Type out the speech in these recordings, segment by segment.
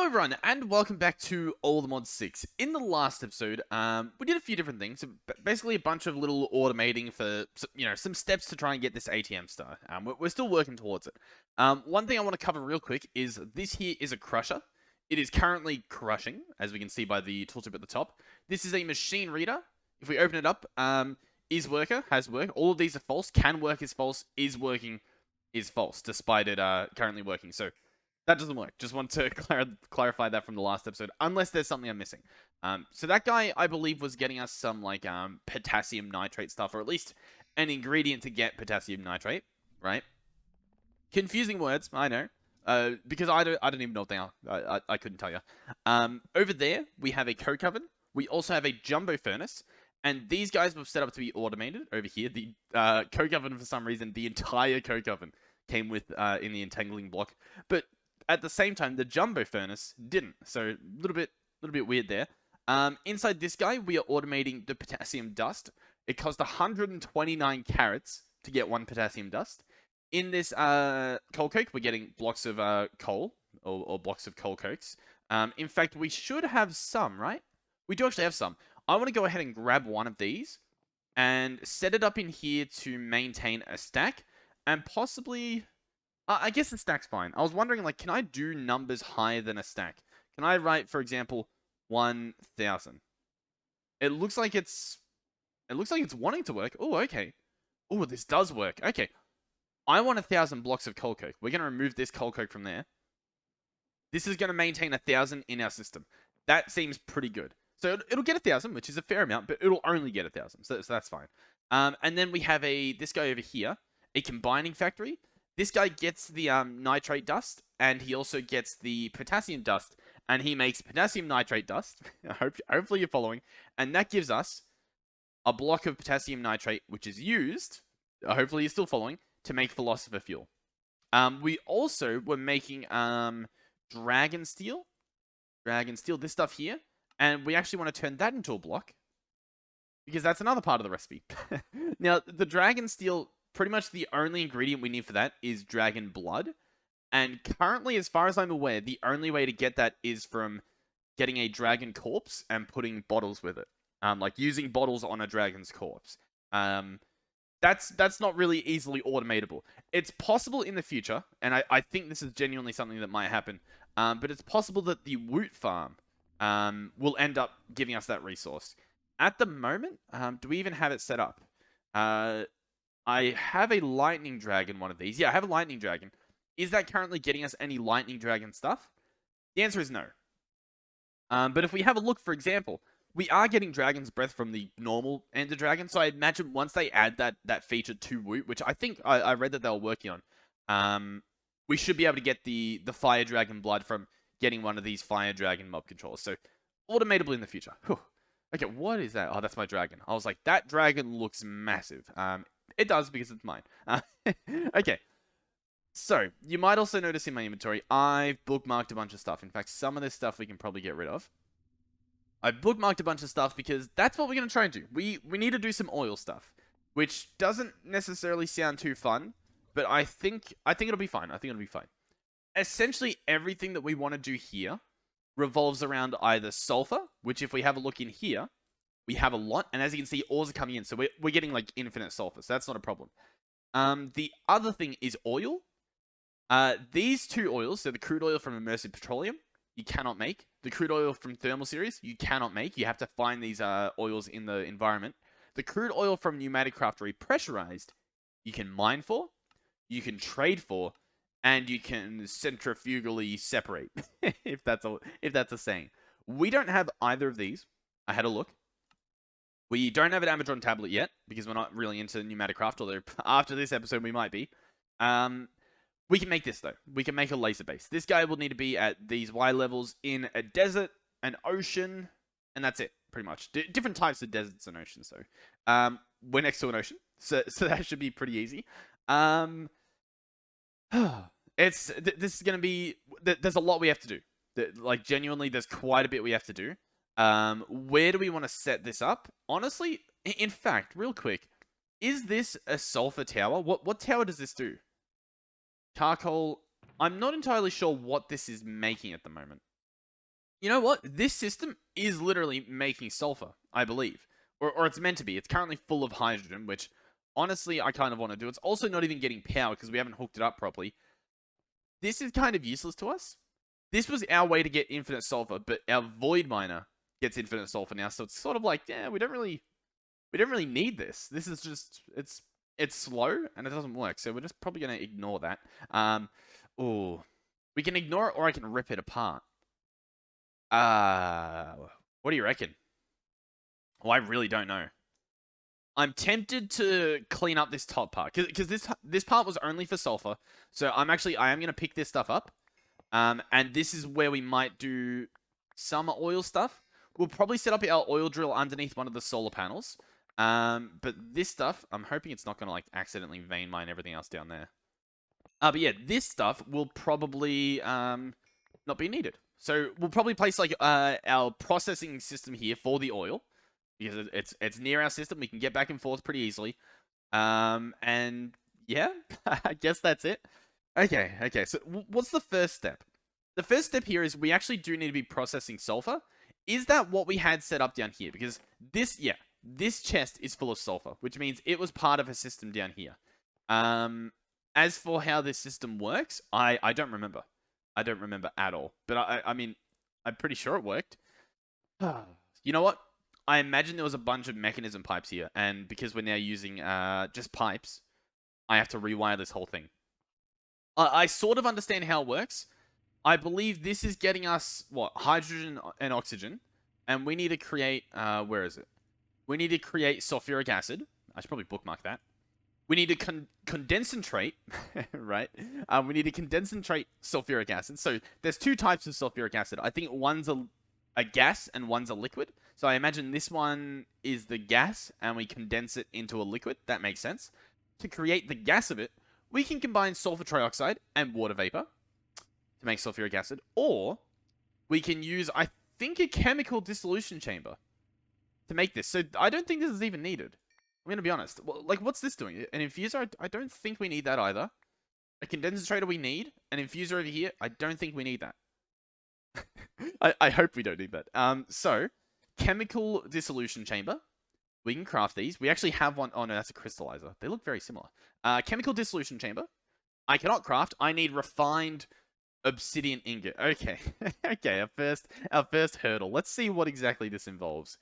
Hello everyone, and welcome back to Allthemod 6. In the last episode, we did a few different things. Basically, a bunch of little automating for, some steps to try and get this ATM star. We're still working towards it. One thing I want to cover real quick is this here is a crusher. It is currently crushing, as we can see by the tooltip at the top. This is a machine reader. If we open it up, is worker, has work. All of these are false. Can work is false. Is working is false, despite it currently working. So that doesn't work. Just want to clarify that from the last episode, unless there's something I'm missing. So that guy, I believe, was getting us some, potassium nitrate stuff, or at least an ingredient to get potassium nitrate, right? Confusing words, I know. Because I don't even know what they are. I couldn't tell you. Over there, we have a coke oven. We also have a jumbo furnace. And these guys were set up to be automated over here. The coke oven, for some reason, the entire coke oven came with in the entangling block. But at the same time, the jumbo furnace didn't. So a little bit weird there. Inside this guy, we are automating the potassium dust. It cost 129 carats to get one potassium dust. In this coal coke, we're getting blocks of coal or blocks of coal cokes. In fact, we should have some, right? We do actually have some. I want to go ahead and grab one of these and set it up in here to maintain a stack and possibly... I guess the stack's fine. I was wondering, can I do numbers higher than a stack? Can I write, for example, 1,000? It looks like it's wanting to work. Oh, okay. Oh, this does work. Okay. I want 1,000 blocks of coal coke. We're going to remove this coal coke from there. This is going to maintain 1,000 in our system. That seems pretty good. So it'll get 1,000, which is a fair amount, but it'll only get 1,000. So that's fine. And then we have this guy over here, a combining factory. This guy gets the nitrate dust, and he also gets the potassium dust, and he makes potassium nitrate dust. Hopefully you're following. And that gives us a block of potassium nitrate, which is used, hopefully you're still following, to make philosopher fuel. We also were making dragon steel, this stuff here, and we actually want to turn that into a block, because that's another part of the recipe. Now, the dragon steel... pretty much the only ingredient we need for that is dragon blood. And currently, as far as I'm aware, the only way to get that is from getting a dragon corpse and putting bottles with it. Like using bottles on a dragon's corpse. That's not really easily automatable. It's possible in the future, and I think this is genuinely something that might happen. But it's possible that the Woot farm will end up giving us that resource. At the moment, do we even have it set up? I have a lightning dragon, one of these. Yeah, I have a lightning dragon. Is that currently getting us any lightning dragon stuff? The answer is no. But if we have a look, for example, we are getting dragon's breath from the normal ender dragon. So I imagine once they add that feature to Woot, which I think I read that they were working on, we should be able to get the fire dragon blood from getting one of these fire dragon mob controllers. So automatable in the future. Whew. Okay, what is that? Oh, that's my dragon. I was like, that dragon looks massive. It does, because it's mine. Okay. So, you might also notice in my inventory, I've bookmarked a bunch of stuff. In fact, some of this stuff we can probably get rid of. I bookmarked a bunch of stuff because that's what we're going to try and do. We need to do some oil stuff, which doesn't necessarily sound too fun, but I think it'll be fine. I think it'll be fine. Essentially, everything that we want to do here revolves around either sulfur, which if we have a look in here, we have a lot, and as you can see, ores are coming in, so we're getting infinite sulfur, so that's not a problem. The other thing is oil. These two oils, so the crude oil from immersive petroleum, you cannot make. The crude oil from thermal series, you cannot make. You have to find these oils in the environment. The crude oil from pneumatic craft repressurized, you can mine for, you can trade for, and you can centrifugally separate, if that's a saying. We don't have either of these. I had a look. We don't have an Amazon tablet yet, because we're not really into pneumatic craft, although after this episode we might be. We can make this, though. We can make a laser base. This guy will need to be at these Y levels in a desert, an ocean, and that's it, pretty much. Different types of deserts and oceans, though. We're next to an ocean, so that should be pretty easy. This is going to be... There's a lot we have to do. Genuinely, there's quite a bit we have to do. Where do we want to set this up? Honestly, in fact, real quick, is this a sulfur tower? What tower does this do? Charcoal. I'm not entirely sure what this is making at the moment. You know what? This system is literally making sulfur, I believe. Or it's meant to be. It's currently full of hydrogen, which honestly I kind of want to do. It's also not even getting power because we haven't hooked it up properly. This is kind of useless to us. This was our way to get infinite sulfur, but our void miner gets infinite sulfur now, so it's sort of like, yeah, we don't really need this. This is just it's slow and it doesn't work, so we're just probably gonna ignore that. Oh, we can ignore it or I can rip it apart. What do you reckon? Oh, I really don't know. I'm tempted to clean up this top part because this part was only for sulfur. So I am gonna pick this stuff up. And this is where we might do some oil stuff. We'll probably set up our oil drill underneath one of the solar panels. But this stuff, I'm hoping it's not gonna like accidentally vein mine everything else down there. But yeah, this stuff will probably not be needed. So we'll probably place like our processing system here for the oil because it's near our system. We can get back and forth pretty easily. And yeah, I guess that's it. Okay. So what's the first step? The first step here is we actually do need to be processing sulfur. Is that what we had set up down here? Because this chest is full of sulfur, which means it was part of a system down here. As for how this system works, I don't remember. I don't remember at all. But I mean, I'm pretty sure it worked. You know what? I imagine there was a bunch of mechanism pipes here, and because we're now using just pipes, I have to rewire this whole thing. I sort of understand how it works. I believe this is getting us, what, hydrogen and oxygen, and we need to create, where is it? We need to create sulfuric acid. I should probably bookmark that. We need to condensentrate, right? We need to condensentrate sulfuric acid. So there's two types of sulfuric acid. I think one's a gas and one's a liquid. So I imagine this one is the gas and we condense it into a liquid. That makes sense. To create the gas of it, we can combine sulfur trioxide and water vapor to make sulfuric acid. Or we can use, I think, a chemical dissolution chamber to make this. So I don't think this is even needed. I'm going to be honest. Well, like, what's this doing? An infuser? I don't think we need that either. A condensator we need. An infuser over here? I don't think we need that. I hope we don't need that. So, chemical dissolution chamber. We can craft these. We actually have one. Oh, no, that's a crystallizer. They look very similar. Chemical dissolution chamber. I cannot craft. I need refined obsidian ingot. Okay. Okay, our first hurdle. Let's see what exactly this involves.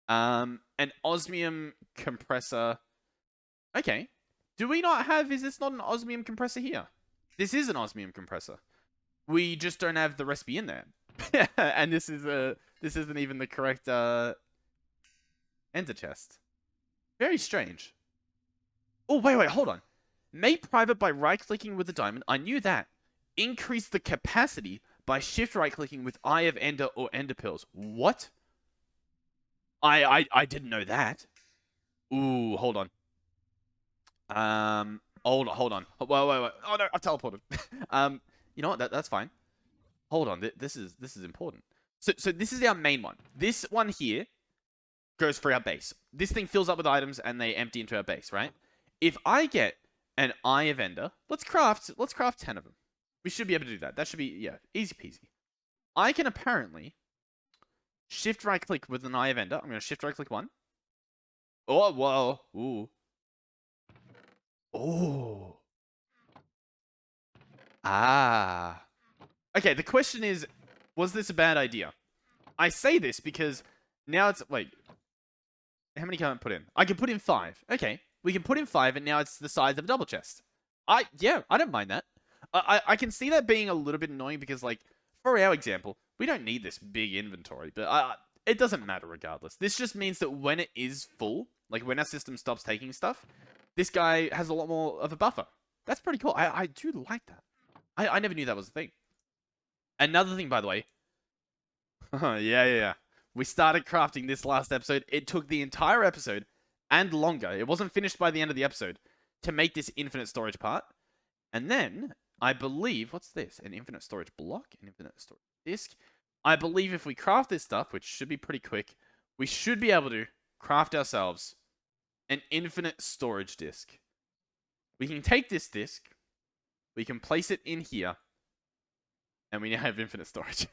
An osmium compressor. Okay. Do we not have, is this not an osmium compressor here? This is an osmium compressor. We just don't have the recipe in there. And this isn't even the correct ender chest. Very strange. Oh, wait, hold on. Made private by right-clicking with the diamond. I knew that. Increase the capacity by shift right-clicking with Eye of Ender or Ender Pearls. What? I didn't know that. Ooh, hold on. Hold on. Wait. Oh no, I've teleported. You know what? That's fine. Hold on. This is important. So this is our main one. This one here goes for our base. This thing fills up with items and they empty into our base, right? If I get an Eye of Ender, let's craft 10 of them. We should be able to do that. That should be, yeah, easy peasy. I can apparently shift right click with an Eye of Ender. I'm going to shift right click one. Oh, whoa. Ooh. Oh. Ah. Okay, the question is, was this a bad idea? I say this because now it's, wait. How many can I put in? I can put in 5. Okay. We can put in 5 and now it's the size of a double chest. Yeah, I don't mind that. I can see that being a little bit annoying because, like, for our example, we don't need this big inventory, but it doesn't matter regardless. This just means that when it is full, like when our system stops taking stuff, this guy has a lot more of a buffer. That's pretty cool. I do like that. I never knew that was a thing. Another thing, by the way. Yeah. We started crafting this last episode. It took the entire episode and longer. It wasn't finished by the end of the episode to make this infinite storage part. And then, I believe, what's this? An infinite storage block? An infinite storage disk? I believe if we craft this stuff, which should be pretty quick, we should be able to craft ourselves an infinite storage disk. We can take this disk, we can place it in here, and we now have infinite storage.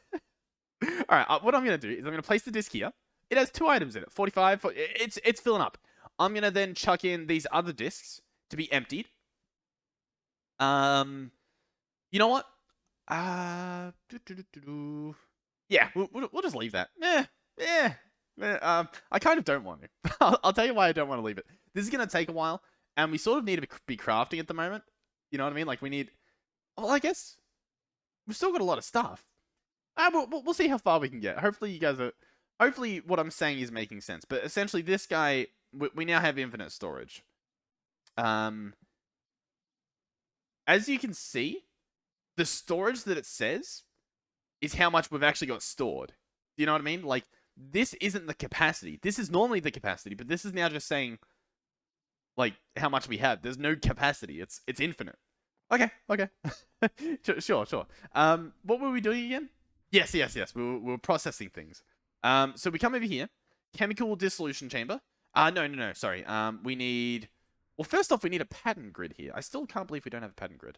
All right, what I'm going to do is I'm going to place the disc here. It has 2 items in it, 45. It's filling up. I'm going to then chuck in these other discs to be emptied. You know what? Yeah, we'll just leave that. I kind of don't want to. I'll tell you why I don't want to leave it. This is going to take a while, and we sort of need to be crafting at the moment. You know what I mean? Like, we need... Well, I guess we've still got a lot of stuff. We'll see how far we can get. Hopefully you guys are... Hopefully what I'm saying is making sense. But essentially, this guy... We now have infinite storage. As you can see, the storage that it says is how much we've actually got stored. Do you know what I mean? Like, this isn't the capacity. This is normally the capacity, but this is now just saying, like, how much we have. There's no capacity. It's infinite. Okay. Sure. What were we doing again? Yes. We were processing things. So we come over here. Chemical dissolution chamber. No. Sorry. We need... Well, first off, we need a pattern grid here. I still can't believe we don't have a pattern grid.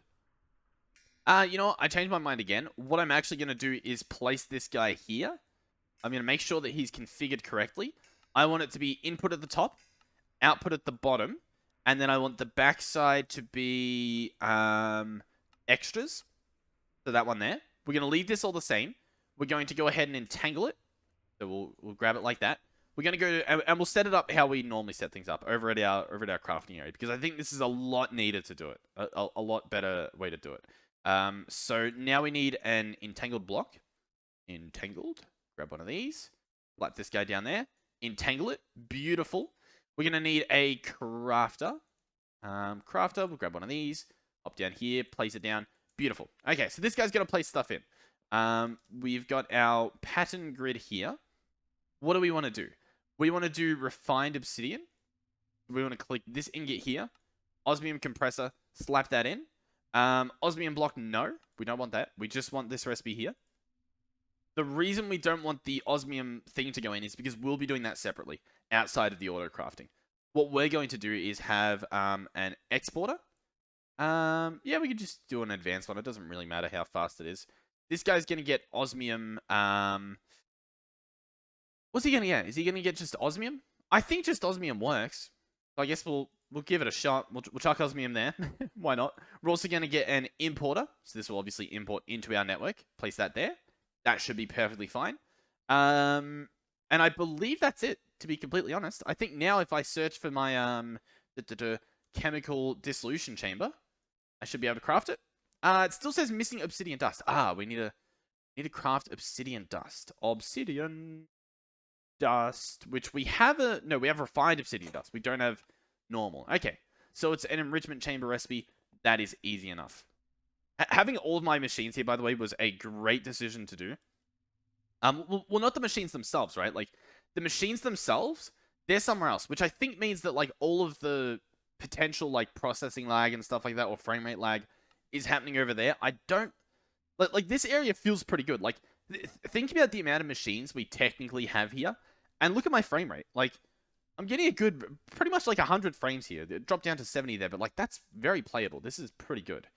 You know what? I changed my mind again. What I'm actually going to do is place this guy here. I'm going to make sure that he's configured correctly. I want it to be input at the top, output at the bottom, and then I want the backside to be extras. So that one there. We're going to leave this all the same. We're going to go ahead and entangle it. So we'll grab it like that. We're going to go and we'll set it up how we normally set things up over at our crafting area, because I think this is a lot neater to do it. A lot better way to do it. So now we need an entangled block. Entangled. Grab one of these. Slap this guy down there. Entangle it. Beautiful. We're going to need a crafter. Crafter. We'll grab one of these. Hop down here. Place it down. Beautiful. Okay, so this guy's going to place stuff in. We've got our pattern grid here. What do we want to do? We want to do refined obsidian. We want to click this ingot here. Osmium compressor. Slap that in. Osmium block, no. We don't want that. We just want this recipe here. The reason we don't want the osmium thing to go in is because we'll be doing that separately outside of the auto crafting. What we're going to do is have an exporter. Yeah, we could just do an advanced one. It doesn't really matter how fast it is. This guy's going to get osmium. What's he going to get? Is he going to get just osmium? I think just osmium works. So I guess we'll give it a shot. We'll chuck osmium there. Why not? We're also going to get an importer. So this will obviously import into our network. Place that there. That should be perfectly fine. And I believe that's it, to be completely honest. I think now if I search for my chemical dissolution chamber, I should be able to craft it. It still says missing obsidian dust. We need to craft obsidian dust. Obsidian dust, which we have we have refined obsidian dust. We don't have normal. Okay, so it's an enrichment chamber recipe. That is easy enough. Having all of my machines here, by the way, was a great decision to do. Well, not the machines themselves, right? Like, the machines themselves, they're somewhere else, which I think means that, like, all of the potential, like, processing lag and stuff like that, or frame rate lag, is happening over there. I don't... Like, this area feels pretty good. Like, think about the amount of machines we technically have here, and look at my frame rate. Like, I'm getting a good... Pretty much, like, 100 frames here. It dropped down to 70 there, but, like, that's very playable. This is pretty good.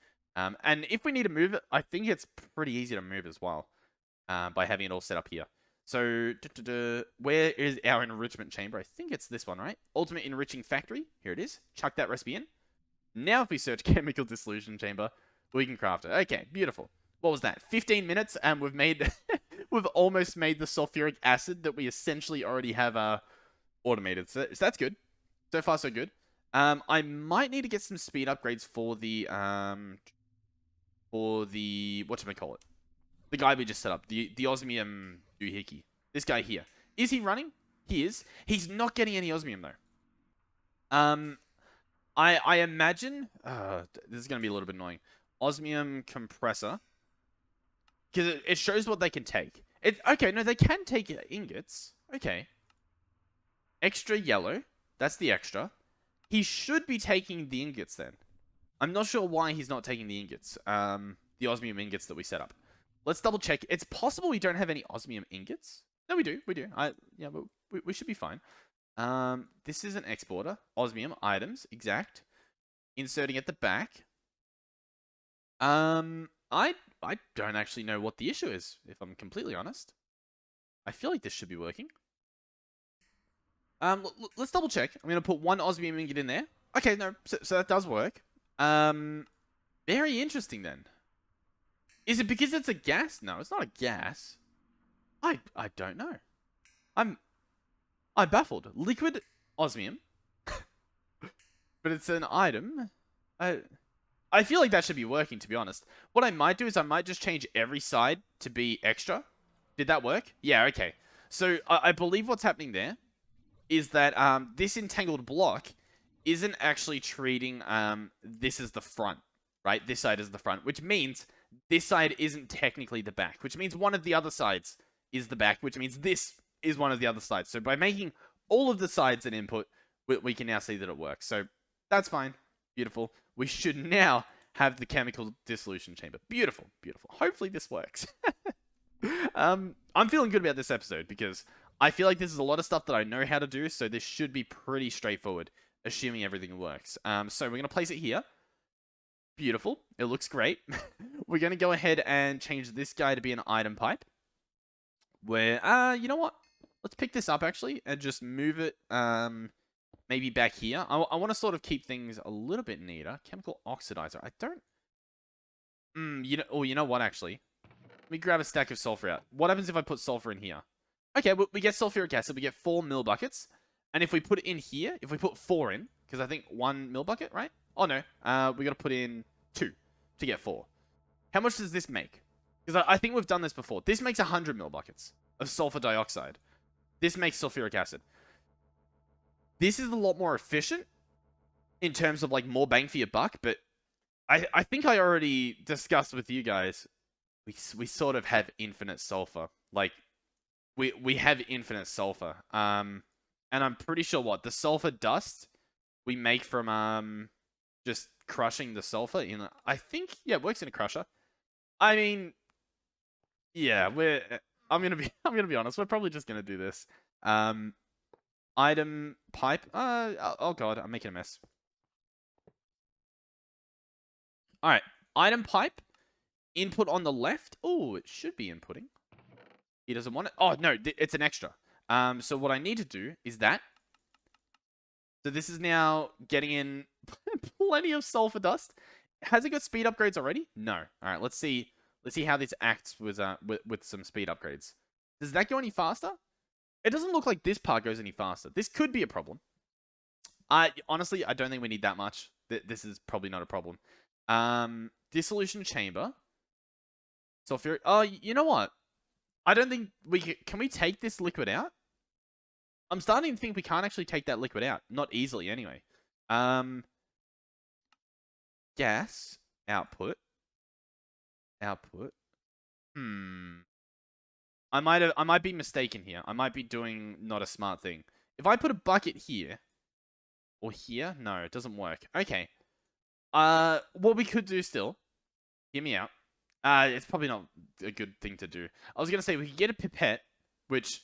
And if we need to move it, I think it's pretty easy to move as well, by having it all set up here. So, where is our enrichment chamber? I think it's this one, right? Ultimate Enriching Factory. Here it is. Chuck that recipe in. Now if we search Chemical Dissolution Chamber, we can craft it. Okay, beautiful. What was that? 15 minutes, and we've made... we've almost made the sulfuric acid that we essentially already have automated. So that's good. So far, so good. I might need to get some speed upgrades for the whatchamacallit? The guy we just set up, the osmium doohickey. This guy here. Is he running? He is. He's not getting any osmium though. I imagine this is gonna be a little bit annoying. Osmium compressor. Because it shows what they can take. Okay, no, they can take ingots. Okay. Extra yellow. That's the extra. He should be taking the ingots then. I'm not sure why he's not taking the ingots. The osmium ingots that we set up. Let's double check. It's possible we don't have any osmium ingots. No, we do. We do. Yeah, but we should be fine. This is an exporter. Osmium items. Exact. Inserting at the back. I don't actually know what the issue is, if I'm completely honest. I feel like this should be working. Let's double check. I'm gonna put one osmium ingot in there. Okay, no, so that does work. Very interesting then. Is it because it's a gas? No, it's not a gas. I don't know. I'm baffled. Liquid osmium, but it's an item. I feel like that should be working, to be honest. What I might do is I might just change every side to be extra. Did that work? Yeah, okay. So I believe what's happening there is that this entangled block isn't actually treating this as the front, right? This side is the front, which means this side isn't technically the back, which means one of the other sides is the back, which means this is one of the other sides. So by making all of the sides an input, we can now see that it works. So that's fine. Beautiful. We should now have the chemical dissolution chamber. Beautiful, beautiful. Hopefully this works. I'm feeling good about this episode because I feel like this is a lot of stuff that I know how to do, so this should be pretty straightforward, assuming everything works. So we're going to place it here. Beautiful. It looks great. We're going to go ahead and change this guy to be an item pipe. Where, you know what? Let's pick this up, actually, and just move it, maybe back here. I want to sort of keep things a little bit neater. Chemical oxidizer. I don't... you know what, actually? Let me grab a stack of sulfur out. What happens if I put sulfur in here? Okay, we get sulfuric acid. We get 4 mil buckets. And if we put it in here, if we put 4 in, because I think 1 mil bucket, right? Oh, no. We got to put in 2 to get 4. How much does this make? Because I think we've done this before. This makes 100 mil buckets of sulfur dioxide. This makes sulfuric acid. This is a lot more efficient in terms of, like, more bang for your buck, but I think I already discussed with you guys, we sort of have infinite sulfur. Like, we have infinite sulfur. And I'm pretty sure the sulfur dust we make from just crushing the sulfur in I think it works in a crusher. I mean, yeah, I'm gonna be honest, we're probably just gonna do this. Item pipe. Oh god, I'm making a mess. Alright, item pipe. Input on the left. Oh, it should be inputting. He doesn't want it. Oh, no, it's an extra. So what I need to do is that. So this is now getting in plenty of sulfur dust. Has it got speed upgrades already? No. All right, let's see. Let's see how this acts with some speed upgrades. Does that go any faster? It doesn't look like this part goes any faster. This could be a problem. Honestly, I don't think we need that much. This is probably not a problem. Dissolution chamber. Sulfuric. Oh, you know what? I don't think we can we take this liquid out? I'm starting to think we can't actually take that liquid out. Not easily, anyway. Gas. Output. Output. I might be mistaken here. I might be doing not a smart thing. If I put a bucket here. Or here? No, it doesn't work. Okay. What we could do still. Hear me out. It's probably not a good thing to do. I was going to say, we could get a pipette, which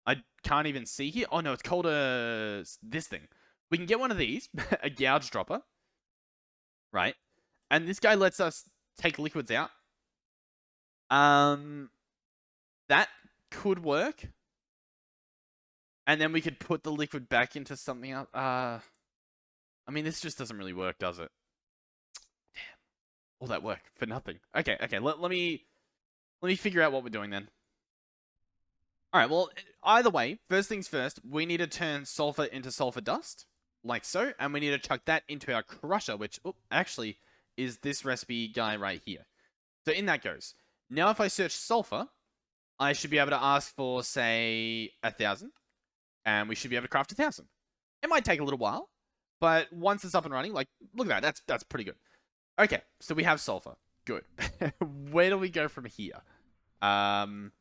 I can't even see here. Oh, no, it's called this thing. We can get one of these, a gouge dropper, right? And this guy lets us take liquids out. That could work. And then we could put the liquid back into something else. I mean, this just doesn't really work, does it? All that work for nothing. Okay. Let me figure out what we're doing then. All right. Well, either way, first things first, we need to turn sulfur into sulfur dust, like so, and we need to chuck that into our crusher, which actually is this recipe guy right here. So in that goes. Now, if I search sulfur, I should be able to ask for, say, 1,000, and we should be able to craft 1,000. It might take a little while, but once it's up and running, like, look at that. That's pretty good. Okay, so we have sulfur. Good. Where do we go from here? Alright,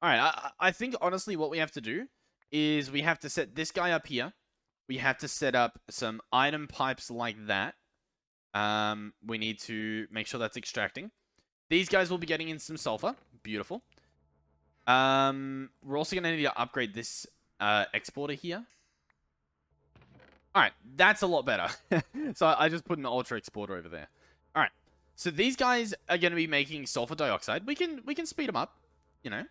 I think, honestly, what we have to do is we have to set this guy up here. We have to set up some item pipes like that. We need to make sure that's extracting. These guys will be getting in some sulfur. Beautiful. We're also going to need to upgrade this exporter here. Alright, that's a lot better. So I just put an ultra exporter over there. Alright, so these guys are going to be making sulfur dioxide. We can speed them up, you know.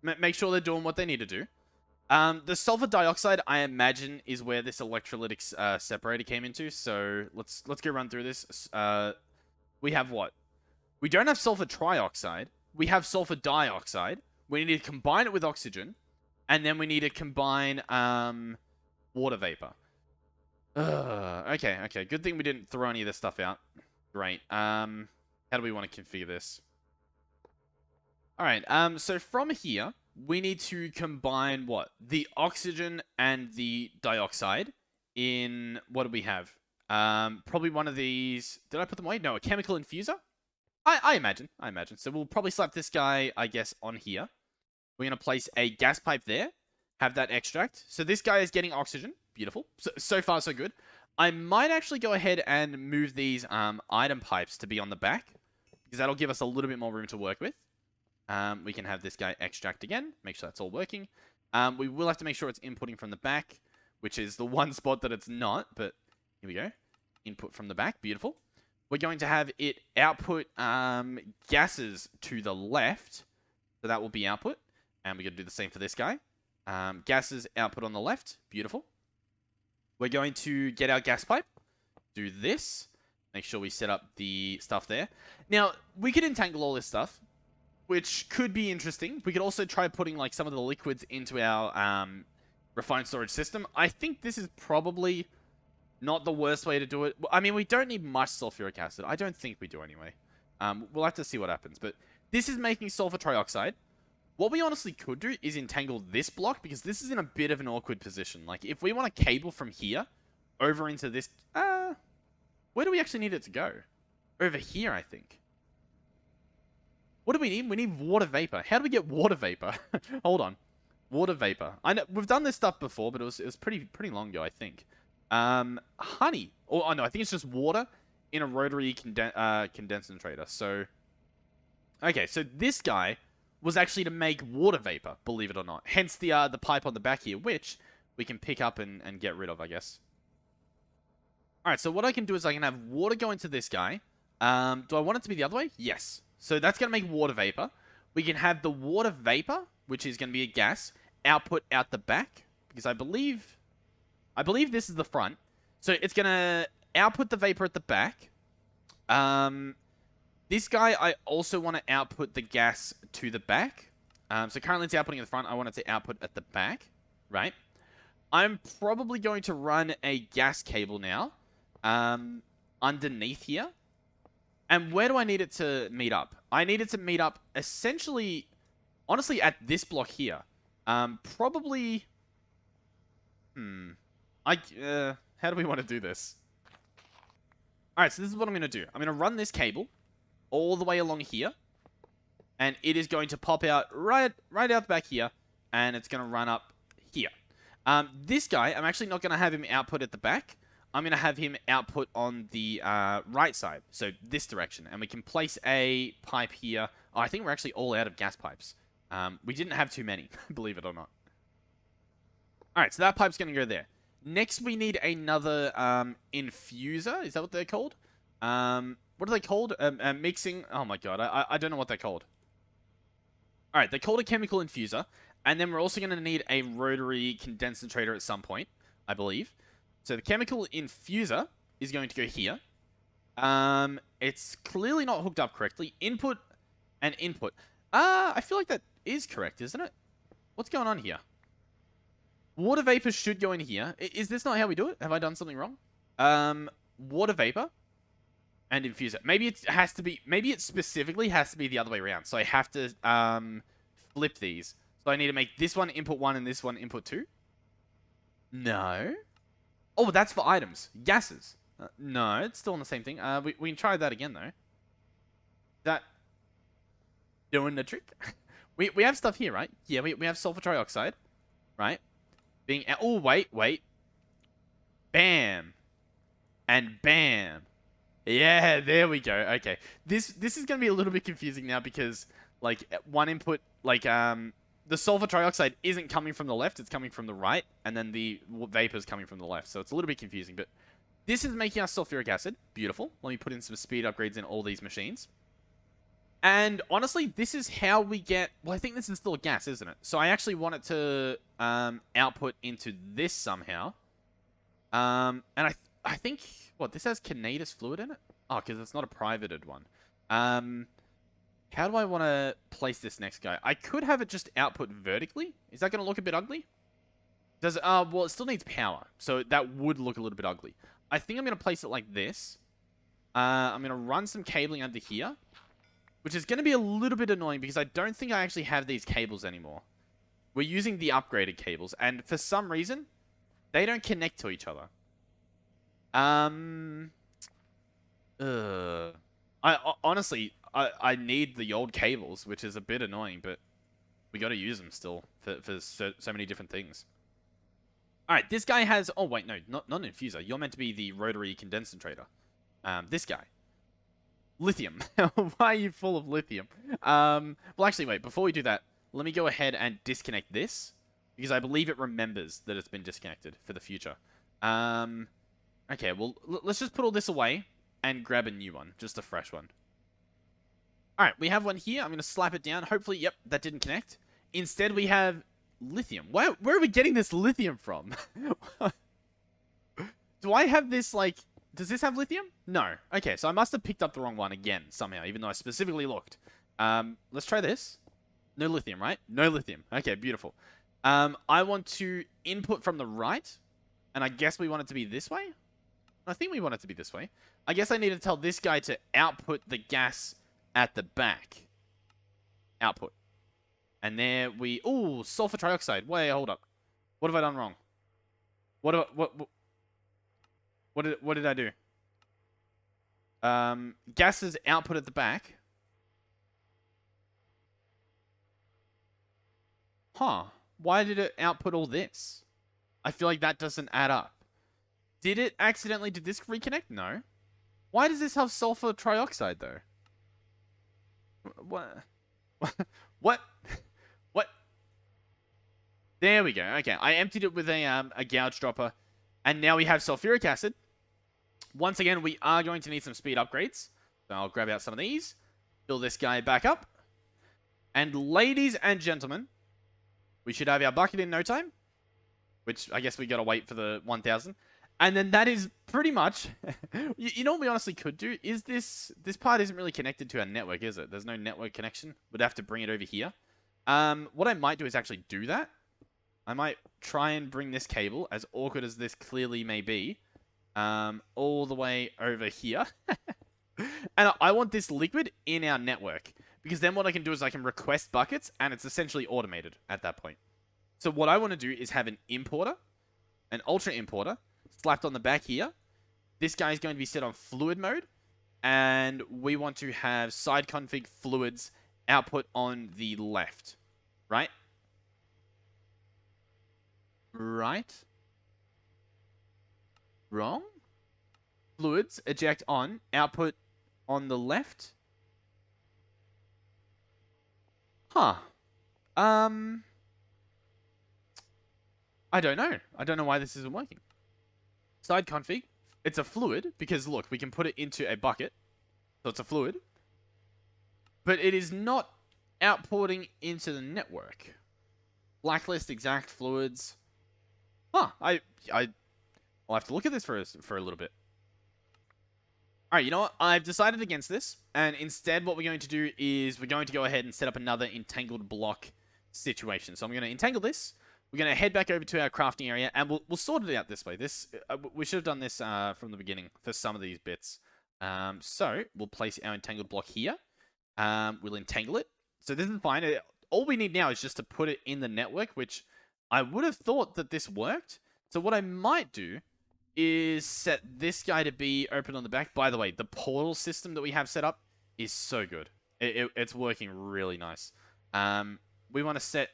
Make sure they're doing what they need to do. The sulfur dioxide, I imagine, is where this electrolytic separator came into. So let's go run through this. We have what? We don't have sulfur trioxide. We have sulfur dioxide. We need to combine it with oxygen, and then we need to combine water vapor. Okay. Good thing we didn't throw any of this stuff out. Great. How do we want to configure this? All right. So from here, we need to combine what? The oxygen and the dioxide in what do we have? Probably one of these. Did I put them away? No, a chemical infuser. I imagine. So we'll probably slap this guy, I guess, on here. We're gonna place a gas pipe there. Have that extract. So this guy is getting oxygen. Beautiful. So far, so good. I might actually go ahead and move these item pipes to be on the back, because that'll give us a little bit more room to work with. We can have this guy extract again. Make sure that's all working. We will have to make sure it's inputting from the back, which is the one spot that it's not. But here we go. Input from the back. Beautiful. We're going to have it output gases to the left. So that will be output. And we're going to do the same for this guy. Gases output on the left. Beautiful. We're going to get our gas pipe. Do this. Make sure we set up the stuff there. Now, we could entangle all this stuff, which could be interesting. We could also try putting like some of the liquids into our refined storage system. I think this is probably not the worst way to do it. I mean, we don't need much sulfuric acid. I don't think we do anyway. We'll have to see what happens. But this is making sulfur trioxide. What we honestly could do is entangle this block, because this is in a bit of an awkward position. Like, if we want a cable from here over into this... where do we actually need it to go? Over here, I think. What do we need? We need water vapor. How do we get water vapor? Hold on. Water vapor. I know we've done this stuff before, but it was pretty long ago, I think. Honey. Oh no, I think it's just water in a rotary condensator. So, okay, so this guy was actually to make water vapor, believe it or not. Hence the pipe on the back here, which we can pick up and get rid of, I guess. All right, so what I can do is I can have water go into this guy. Do I want it to be the other way? Yes. So that's going to make water vapor. We can have the water vapor, which is going to be a gas, output out the back, because I believe this is the front. So it's going to output the vapor at the back. This guy, I also want to output the gas to the back. So currently it's outputting at the front. I want it to output at the back, right? I'm probably going to run a gas cable now underneath here. And where do I need it to meet up? I need it to meet up essentially, honestly, at this block here. Probably... how do we want to do this? Alright, so this is what I'm going to do. I'm going to run this cable all the way along here. And it is going to pop out right out the back here. And it's going to run up here. This guy, I'm actually not going to have him output at the back. I'm going to have him output on the right side, so this direction. And we can place a pipe here. Oh, I think we're actually all out of gas pipes. We didn't have too many, believe it or not. All right, so that pipe's going to go there. Next, we need another infuser. Is that what they're called? What are they called? Mixing. Oh, my God. I don't know what they're called. All right, they're called a chemical infuser. And then we're also going to need a rotary condensator at some point, I believe. So the chemical infuser is going to go here. It's clearly not hooked up correctly. Input and input. I feel like that is correct, isn't it? What's going on here? Water vapor should go in here. Is this not how we do it? Have I done something wrong? Water vapor and infuser. Maybe it has to be. Maybe it specifically has to be the other way around. So I have to flip these. So I need to make this one input 1 and this one input 2. No. Oh, that's for items. Gases. No, it's still on the same thing. We can try that again, though. That doing the trick? we have stuff here, right? Yeah, we have sulfur trioxide, right? Being... Oh, wait. Bam. And bam. Yeah, there we go. Okay. This is going to be a little bit confusing now because, like, one input... Like, the sulfur trioxide isn't coming from the left, it's coming from the right, and then the vapor is coming from the left, so it's a little bit confusing, but this is making us sulfuric acid. Beautiful. Let me put in some speed upgrades in all these machines. And honestly, this is how we get... Well, I think this is still gas, isn't it? So I actually want it to output into this somehow. And I think... What, this has Canada's fluid in it? Oh, because it's not a privated one. How do I want to place this next guy? I could have it just output vertically. Is that going to look a bit ugly? Does it? Well, it still needs power. So that would look a little bit ugly. I think I'm going to place it like this. I'm going to run some cabling under here. Which is going to be a little bit annoying because I don't think I actually have these cables anymore. We're using the upgraded cables. And for some reason, they don't connect to each other. Honestly, I need the old cables, which is a bit annoying, but we got to use them still for so many different things. Alright, this guy has... Oh, wait, no, not an infuser. You're meant to be the rotary condensator. This guy. Lithium. Why are you full of lithium? Well, actually, wait. Before we do that, let me go ahead and disconnect this. Because I believe it remembers that it's been disconnected for the future. Okay, well, let's just put all this away and grab a new one. Just a fresh one. Alright, we have one here. I'm going to slap it down. Hopefully, yep, that didn't connect. Instead, we have lithium. Where are we getting this lithium from? Do I have this, like... Does this have lithium? No. Okay, so I must have picked up the wrong one again, somehow, even though I specifically looked. Let's try this. No lithium, right? No lithium. Okay, beautiful. I want to input from the right, and I guess we want it to be this way? I think we want it to be this way. I guess I need to tell this guy to output the gas at the back. Output. And there we... Ooh, sulfur trioxide. Wait, hold up. What have I done wrong? What did I do? Gases output at the back. Huh. Why did it output all this? I feel like that doesn't add up. Did it accidentally... Did this reconnect? No. Why does this have sulfur trioxide, though? What? What? What? There we go. Okay, I emptied it with a gouge dropper. And now we have sulfuric acid. Once again, we are going to need some speed upgrades. So I'll grab out some of these. Fill this guy back up. And ladies and gentlemen, we should have our bucket in no time. Which I guess we got to wait for the 1000. And then that is pretty much... you know what we honestly could do? Is this part isn't really connected to our network, is it? There's no network connection. We'd have to bring it over here. What I might do is actually do that. I might try and bring this cable, as awkward as this clearly may be, all the way over here. And I want this liquid in our network. Because then what I can do is I can request buckets, and it's essentially automated at that point. So what I want to do is have an importer, an ultra importer, slapped on the back here. This guy is going to be set on fluid mode. And we want to have side config fluids output on the left. Right? Right? Wrong? Fluids eject on, output on the left. Huh. I don't know. I don't know why this isn't working. Side config. It's a fluid because look, we can put it into a bucket. So it's a fluid. But it is not outporting into the network. Blacklist exact fluids. Huh. I'll have to look at this for a little bit. Alright, you know what? I've decided against this. And instead what we're going to do is we're going to go ahead and set up another entangled block situation. So I'm going to entangle this. We're going to head back over to our crafting area. And we'll sort it out this way. We should have done this from the beginning for some of these bits. So we'll place our entangled block here. We'll entangle it. So this is fine. All we need now is just to put it in the network, which I would have thought that this worked. So what I might do is set this guy to be open on the back. By the way, the portal system that we have set up is so good. It's working really nice. We want to set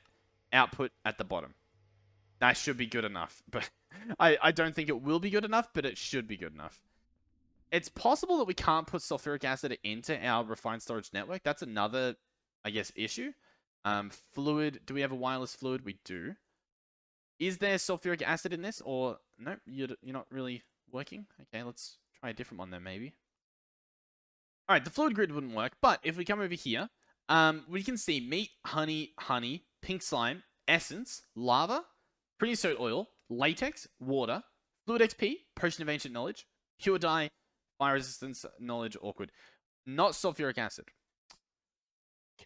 output at the bottom. That should be good enough. But I don't think it will be good enough, but it should be good enough. It's possible that we can't put sulfuric acid into our refined storage network. That's another, I guess, issue. Fluid. Do we have a wireless fluid? We do. Is there sulfuric acid in this? Or, no, you're not really working? Okay, let's try a different one then, maybe. All right, the fluid grid wouldn't work, but if we come over here, we can see meat, honey, pink slime, essence, lava, creosote oil, latex, water, fluid XP, potion of ancient knowledge, pure dye, fire resistance, knowledge, awkward. Not sulfuric acid.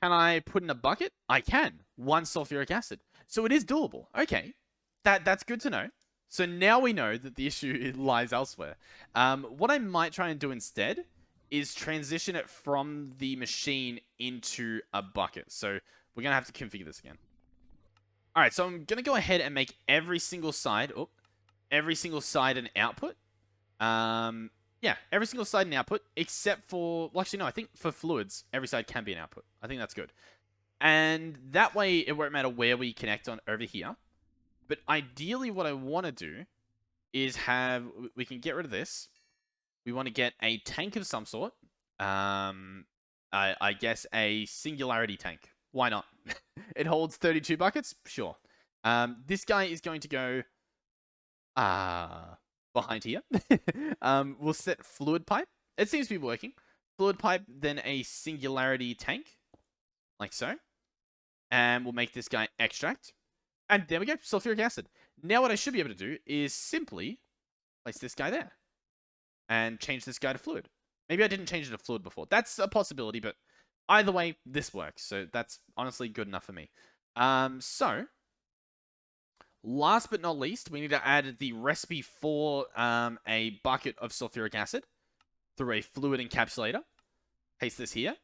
Can I put in a bucket? I can. 1 sulfuric acid. So it is doable. Okay. That's good to know. So now we know that the issue lies elsewhere. What I might try and do instead is transition it from the machine into a bucket. So we're going to have to configure this again. All right, so I'm going to go ahead and make every single side an output. Yeah, every single side an output, except for... Well, actually, no, I think for fluids, every side can be an output. I think that's good. And that way, it won't matter where we connect on over here. But ideally, what I want to do is have... We can get rid of this. We want to get a tank of some sort. I guess a singularity tank. Why not? It holds 32 buckets? Sure. This guy is going to go... behind here. We'll set fluid pipe. It seems to be working. Fluid pipe, then a singularity tank. Like so. And we'll make this guy extract. And there we go, sulfuric acid. Now what I should be able to do is simply place this guy there. And change this guy to fluid. Maybe I didn't change it to fluid before. That's a possibility, but either way, this works. So that's honestly good enough for me. So, last but not least, we need to add the recipe for a bucket of sulfuric acid through a fluid encapsulator. Paste this here.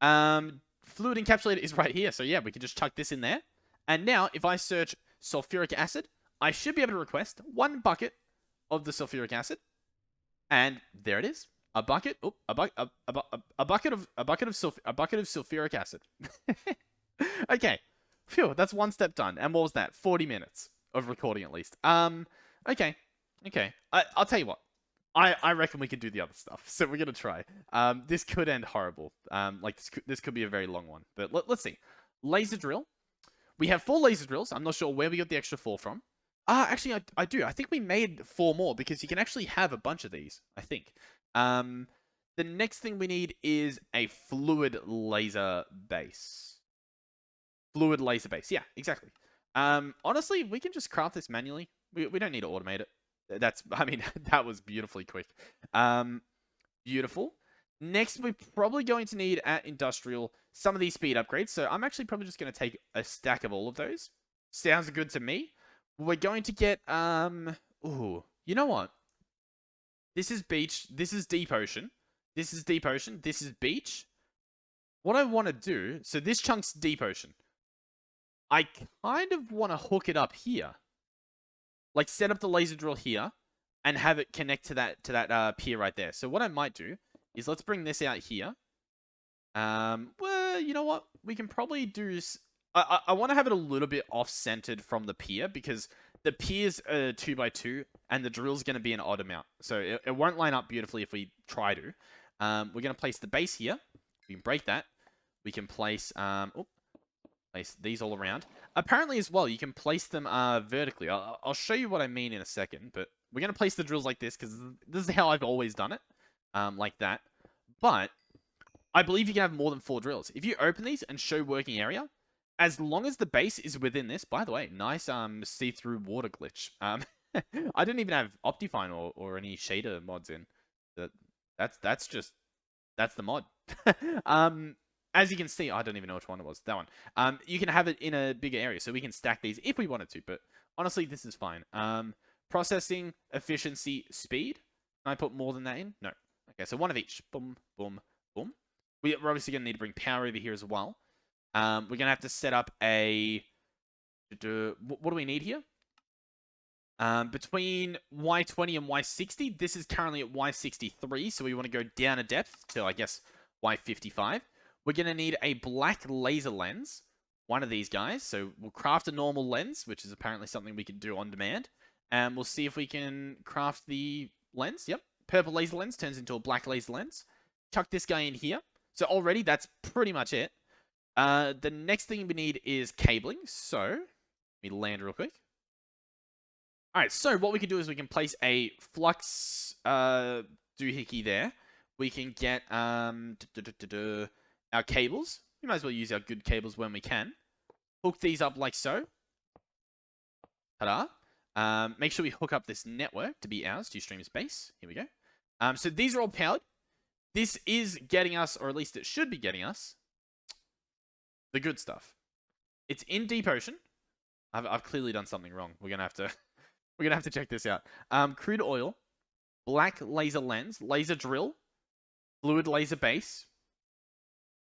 Fluid encapsulator is right here. So yeah, we can just chuck this in there. And now, if I search sulfuric acid, I should be able to request 1 bucket of the sulfuric acid. And there it is. A bucket. Oh, a bucket of sulfuric acid. Okay. Phew, that's 1 step done. And what was that? 40 minutes of recording at least. Okay. I'll tell you what. I reckon we can do the other stuff. So we're gonna try. This could end horrible. This could be a very long one. But let's see. Laser drill. We have 4 laser drills. I'm not sure where we got the extra 4 from. Actually, I do. I think we made 4 more because you can actually have a bunch of these, I think. The next thing we need is a fluid laser base. Fluid laser base. Yeah, exactly. Honestly, we can just craft this manually. We don't need to automate it. That was beautifully quick. Beautiful. Next, we're probably going to need at industrial some of these speed upgrades. So I'm actually probably just going to take a stack of all of those. Sounds good to me. We're going to get, ooh, you know what? This is beach. This is deep ocean. This is deep ocean. This is beach. What I want to do, so this chunk's deep ocean. I kind of want to hook it up here. Like set up the laser drill here and have it connect to that pier right there. So what I might do is let's bring this out here. Well, you know what? We can probably do... I want to have it a little bit off-centered from the pier because the pier's 2x2 and the drill's going to be an odd amount. So it won't line up beautifully if we try to. We're going to place the base here. We can break that. We can place... place these all around. Apparently as well, you can place them vertically. I'll show you what I mean in a second, but we're going to place the drills like this because this is how I've always done it. Like that. But I believe you can have more than 4 drills. If you open these and show working area, as long as the base is within this, by the way, nice see-through water glitch. I didn't even have Optifine or any shader mods in. That's the mod. As you can see, I don't even know which one it was. That one. You can have it in a bigger area, so we can stack these if we wanted to. But honestly, this is fine. Processing, efficiency, speed. Can I put more than that in? No. Okay, so 1 of each. Boom, boom, boom. We're obviously going to need to bring power over here as well. We're going to have to set up a... What do we need here? Between Y20 and Y60, this is currently at Y63, so we want to go down a depth to, I guess, Y55. We're going to need a black laser lens, one of these guys. So we'll craft a normal lens, which is apparently something we can do on demand. And we'll see if we can craft the lens. Yep. Purple laser lens turns into a black laser lens. Chuck this guy in here. So already, that's pretty much it. The next thing we need is cabling. So, let me land real quick. Alright, so what we can do is we can place a flux doohickey there. We can get our cables. We might as well use our good cables when we can. Hook these up like so. Ta-da. Make sure we hook up this network to be ours, to stream space. Here we go. So these are all powered. This is getting us, or at least it should be getting us, the good stuff. It's in deep ocean. I've clearly done something wrong. We're gonna have to check this out. Crude oil, black laser lens, laser drill, fluid laser base,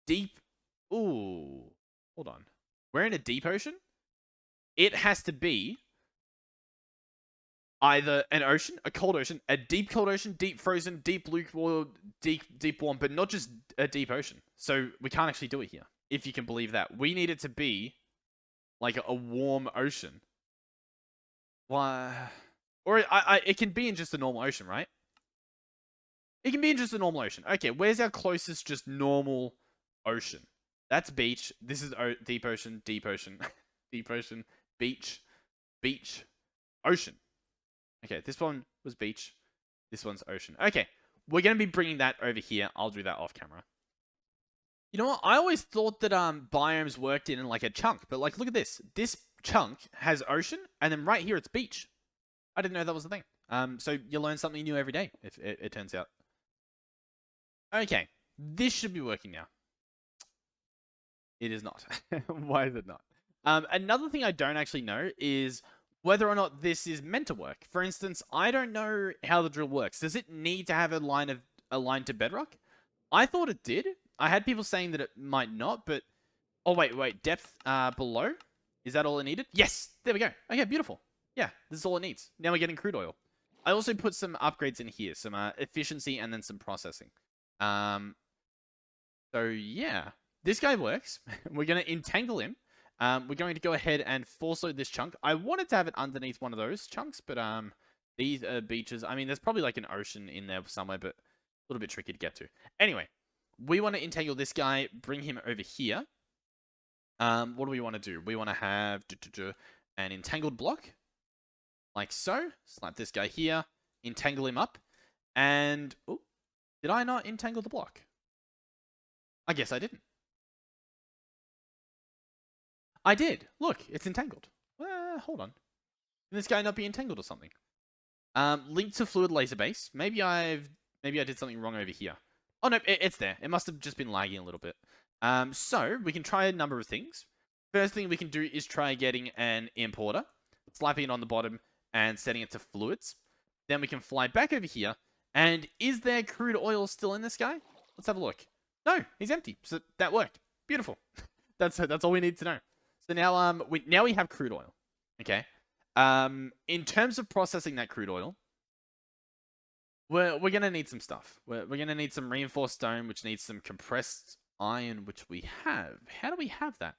deep. Ooh, hold on. We're in a deep ocean. It has to be either an ocean, a cold ocean, a deep cold ocean, deep frozen, deep lukewarm, deep warm, but not just a deep ocean. So we can't actually do it here, if you can believe that. We need it to be like a warm ocean. Why? Or it can be in just a normal ocean, right? It can be in just a normal ocean. Okay, where's our closest just normal ocean? That's beach. This is deep ocean, deep ocean, deep ocean, beach, beach, ocean. Okay, this one was beach. This one's ocean. Okay, we're going to be bringing that over here. I'll do that off camera. You know what? I always thought that biomes worked in like a chunk. But like, look at this. This chunk has ocean. And then right here, it's beach. I didn't know that was the thing. So you learn something new every day, if it turns out. Okay, this should be working now. It is not. Why is it not? Another thing I don't actually know is whether or not this is meant to work. For instance, I don't know how the drill works. Does it need to have a line to bedrock? I thought it did. I had people saying that it might not, but oh wait, depth below. Is that all it needed? Yes, there we go. Okay, beautiful. Yeah, this is all it needs. Now we're getting crude oil. I also put some upgrades in here, some efficiency and then some processing. So yeah, this guy works. We're gonna entangle him. We're going to go ahead and force load this chunk. I wanted to have it underneath one of those chunks, but these are beaches. I mean, there's probably like an ocean in there somewhere, but a little bit tricky to get to. Anyway, we want to entangle this guy, bring him over here. What do we want to do? We want to have an entangled block, like so. Slap this guy here, entangle him up, and oh, did I not entangle the block? I guess I didn't. I did. Look, it's entangled. Hold on. Can this guy not be entangled or something? Link to fluid laser base. Maybe I did something wrong over here. Oh no, it's there. It must have just been lagging a little bit. So we can try a number of things. First thing we can do is try getting an importer, slapping it on the bottom and setting it to fluids. Then we can fly back over here. And is there crude oil still in this guy? Let's have a look. No, he's empty. So that worked. Beautiful. That's all we need to know. So now we have crude oil. Okay. In terms of processing that crude oil, we're gonna need some stuff. We're gonna need some reinforced stone, which needs some compressed iron, which we have. How do we have that?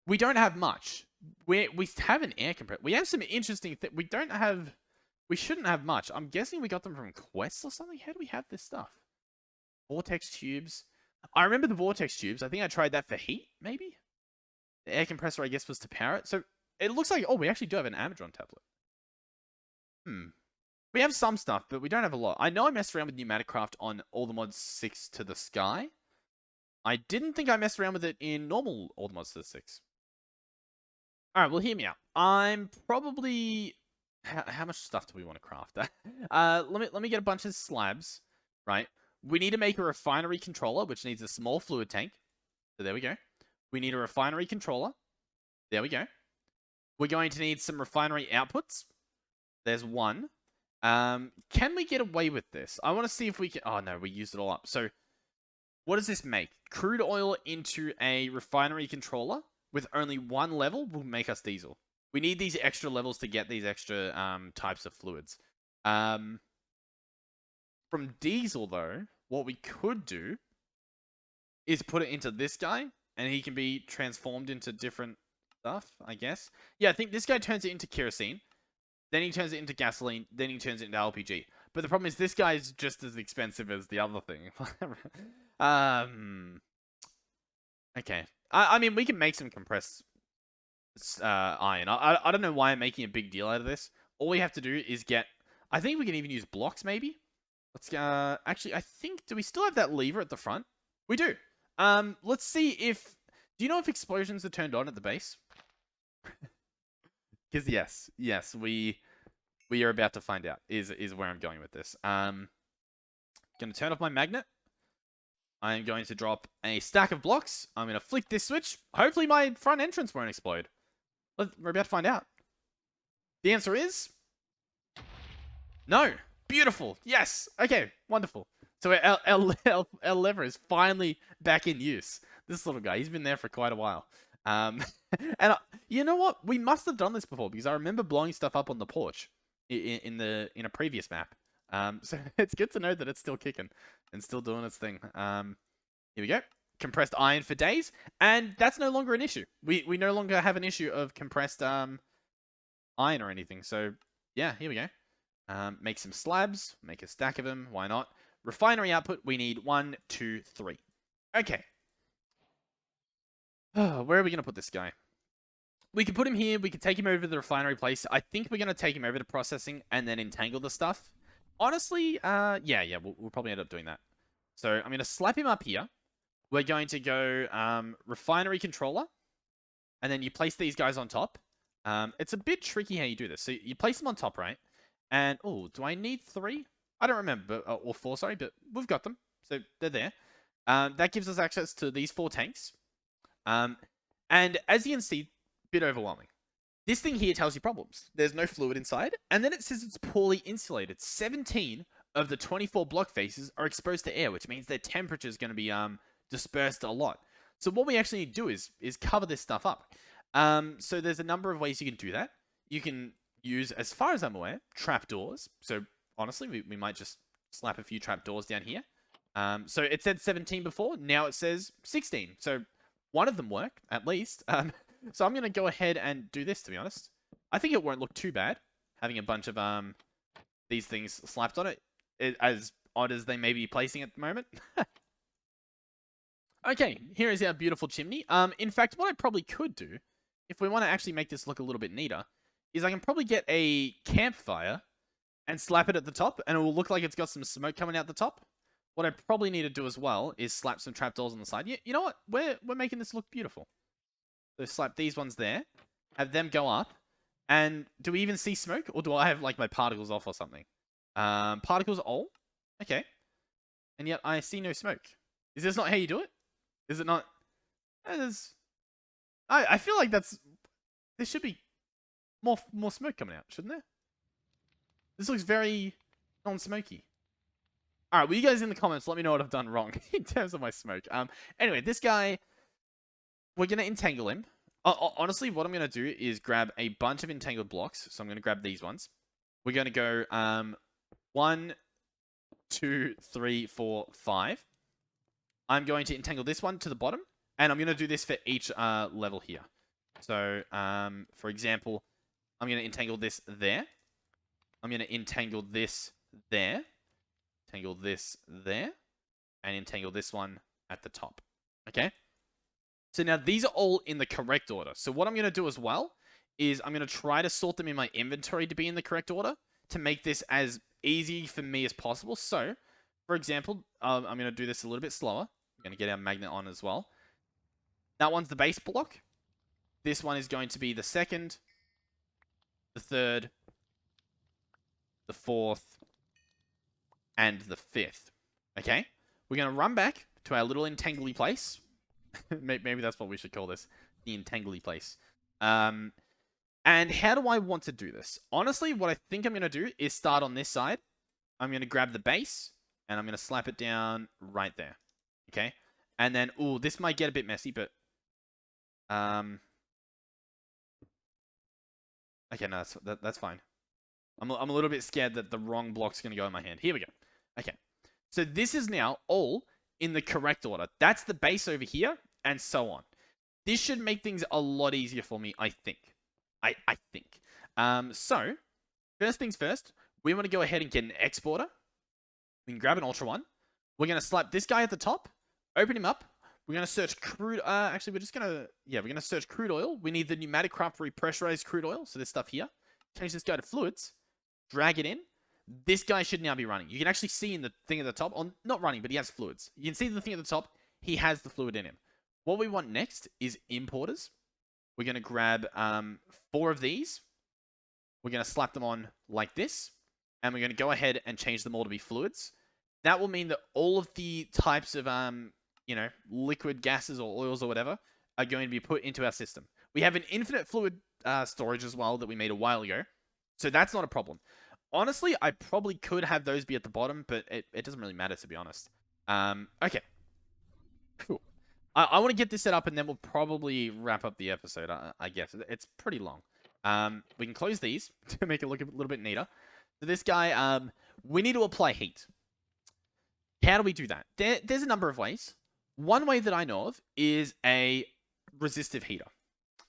We don't have much. We have an air compressor. We have some interesting things. We shouldn't have much. I'm guessing we got them from quests or something. How do we have this stuff? Vortex tubes. I remember the vortex tubes. I think I tried that for heat, maybe? The air compressor, I guess, was to power it. So it looks like, oh, we actually do have an Amazon tablet. We have some stuff, but we don't have a lot. I know I messed around with Pneumaticraft on Allthemod 6 to the Sky. I didn't think I messed around with it in normal Allthemod to the 6. Alright, well, hear me out. I'm probably... How much stuff do we want to craft? Let me get a bunch of slabs, right? We need to make a refinery controller, which needs a small fluid tank. So there we go. We need a refinery controller. There we go. We're going to need some refinery outputs. There's one. Can we get away with this? I want to see if we can... Oh, no, we used it all up. So, what does this make? Crude oil into a refinery controller with only one level will make us diesel. We need these extra levels to get these extra types of fluids. From diesel, though, what we could do is put it into this guy, and he can be transformed into different stuff, I guess. Yeah, I think this guy turns it into kerosene. Then he turns it into gasoline. Then he turns it into LPG. But the problem is this guy is just as expensive as the other thing. Okay. I mean, we can make some compressed iron. I don't know why I'm making a big deal out of this. All we have to do is get... I think we can even use blocks, maybe? Let's actually, I think, do we still have that lever at the front? We do. Let's see if, do you know if explosions are turned on at the base? Because yes, we are about to find out, is where I'm going with this. Gonna turn off my magnet. I'm going to drop a stack of blocks. I'm gonna flick this switch. Hopefully my front entrance won't explode. We're about to find out. The answer is no. Beautiful. Yes. Okay. Wonderful. So our lever is finally back in use. This little guy, he's been there for quite a while. And you know what? We must have done this before because I remember blowing stuff up on the porch in a previous map. So it's good to know that it's still kicking and still doing its thing. Here we go. Compressed iron for days, and that's no longer an issue. We no longer have an issue of compressed iron or anything. So yeah, here we go. Make some slabs, make a stack of them. Why not? Refinery output, we need 1, 2, 3. Okay. Where are we going to put this guy? We can put him here. We can take him over to the refinery place. I think we're going to take him over to processing and then entangle the stuff. Honestly, yeah, we'll probably end up doing that. So I'm going to slap him up here. We're going to go refinery controller. And then you place these guys on top. It's a bit tricky how you do this. So you place them on top, right? And, oh, do I need 3? I don't remember, or 4, sorry, but we've got them. So they're there. That gives us access to these 4 tanks. And as you can see, a bit overwhelming. This thing here tells you problems. There's no fluid inside, and then it says it's poorly insulated. 17 of the 24 block faces are exposed to air, which means their temperature is going to be dispersed a lot. So what we actually need to do is cover this stuff up. So there's a number of ways you can do that. You can use, as far as I'm aware, trapdoors. So honestly, we might just slap a few trapdoors down here. So it said 17 before, now it says 16. So one of them work, at least. So I'm going to go ahead and do this, to be honest. I think it won't look too bad, having a bunch of these things slapped on it, as odd as they may be placing at the moment. Okay, here is our beautiful chimney. In fact, what I probably could do, if we want to actually make this look a little bit neater, is I can probably get a campfire and slap it at the top, and it will look like it's got some smoke coming out the top. What I probably need to do as well is slap some trapdoors on the side. You know what? We're making this look beautiful. So slap these ones there, have them go up, and do we even see smoke, or do I have like my particles off or something? Particles all? Okay. And yet I see no smoke. Is this not how you do it? Is it not? I feel like there should be more smoke coming out, shouldn't there? This looks very non-smoky. Alright, well, you guys in the comments, let me know what I've done wrong in terms of my smoke. Anyway, this guy, we're going to entangle him. Honestly, what I'm going to do is grab a bunch of entangled blocks. So I'm going to grab these ones. We're going to go 1, 2, 3, 4, 5. I'm going to entangle this one to the bottom. And I'm going to do this for each level here. So, for example, I'm going to entangle this there. I'm going to entangle this there. Entangle this there. And entangle this one at the top. Okay? So now these are all in the correct order. So what I'm going to do as well is I'm going to try to sort them in my inventory to be in the correct order to make this as easy for me as possible. So, for example, I'm going to do this a little bit slower. I'm going to get our magnet on as well. That one's the base block. This one is going to be the second, the third, the fourth, and the fifth. Okay? We're going to run back to our little entangly place. Maybe that's what we should call this. The entangly place. And how do I want to do this? Honestly, what I think I'm going to do is start on this side. I'm going to grab the base, and I'm going to slap it down right there. Okay? And then, ooh, this might get a bit messy, but... Okay, no, that's fine. I'm a little bit scared that the wrong block's going to go in my hand. Here we go. Okay. So this is now all in the correct order. That's the base over here, and so on. This should make things a lot easier for me, I think. I think. So, first things first, we want to go ahead and get an exporter. We can grab an Ultra One. We're going to slap this guy at the top, open him up. We're going to search crude... actually, we're just going to... Yeah, we're going to search crude oil. We need the pneumatic craft repressurized crude oil, so this stuff here. Change this guy to fluids. Drag it in. this guy should now be running. You can actually see in the thing at the top, or not running, but he has fluids. You can see the thing at the top, he has the fluid in him. What we want next is importers. We're going to grab 4 of these. We're going to slap them on like this. And we're going to go ahead and change them all to be fluids. That will mean that all of the types of, liquid gases or oils or whatever are going to be put into our system. We have an infinite fluid storage as well that we made a while ago. So that's not a problem. Honestly, I probably could have those be at the bottom, but it doesn't really matter, to be honest. Okay. Cool. I want to get this set up, and then we'll probably wrap up the episode, I guess. It's pretty long. We can close these to make it look a little bit neater. So this guy, we need to apply heat. How do we do that? There's a number of ways. One way that I know of is a resistive heater.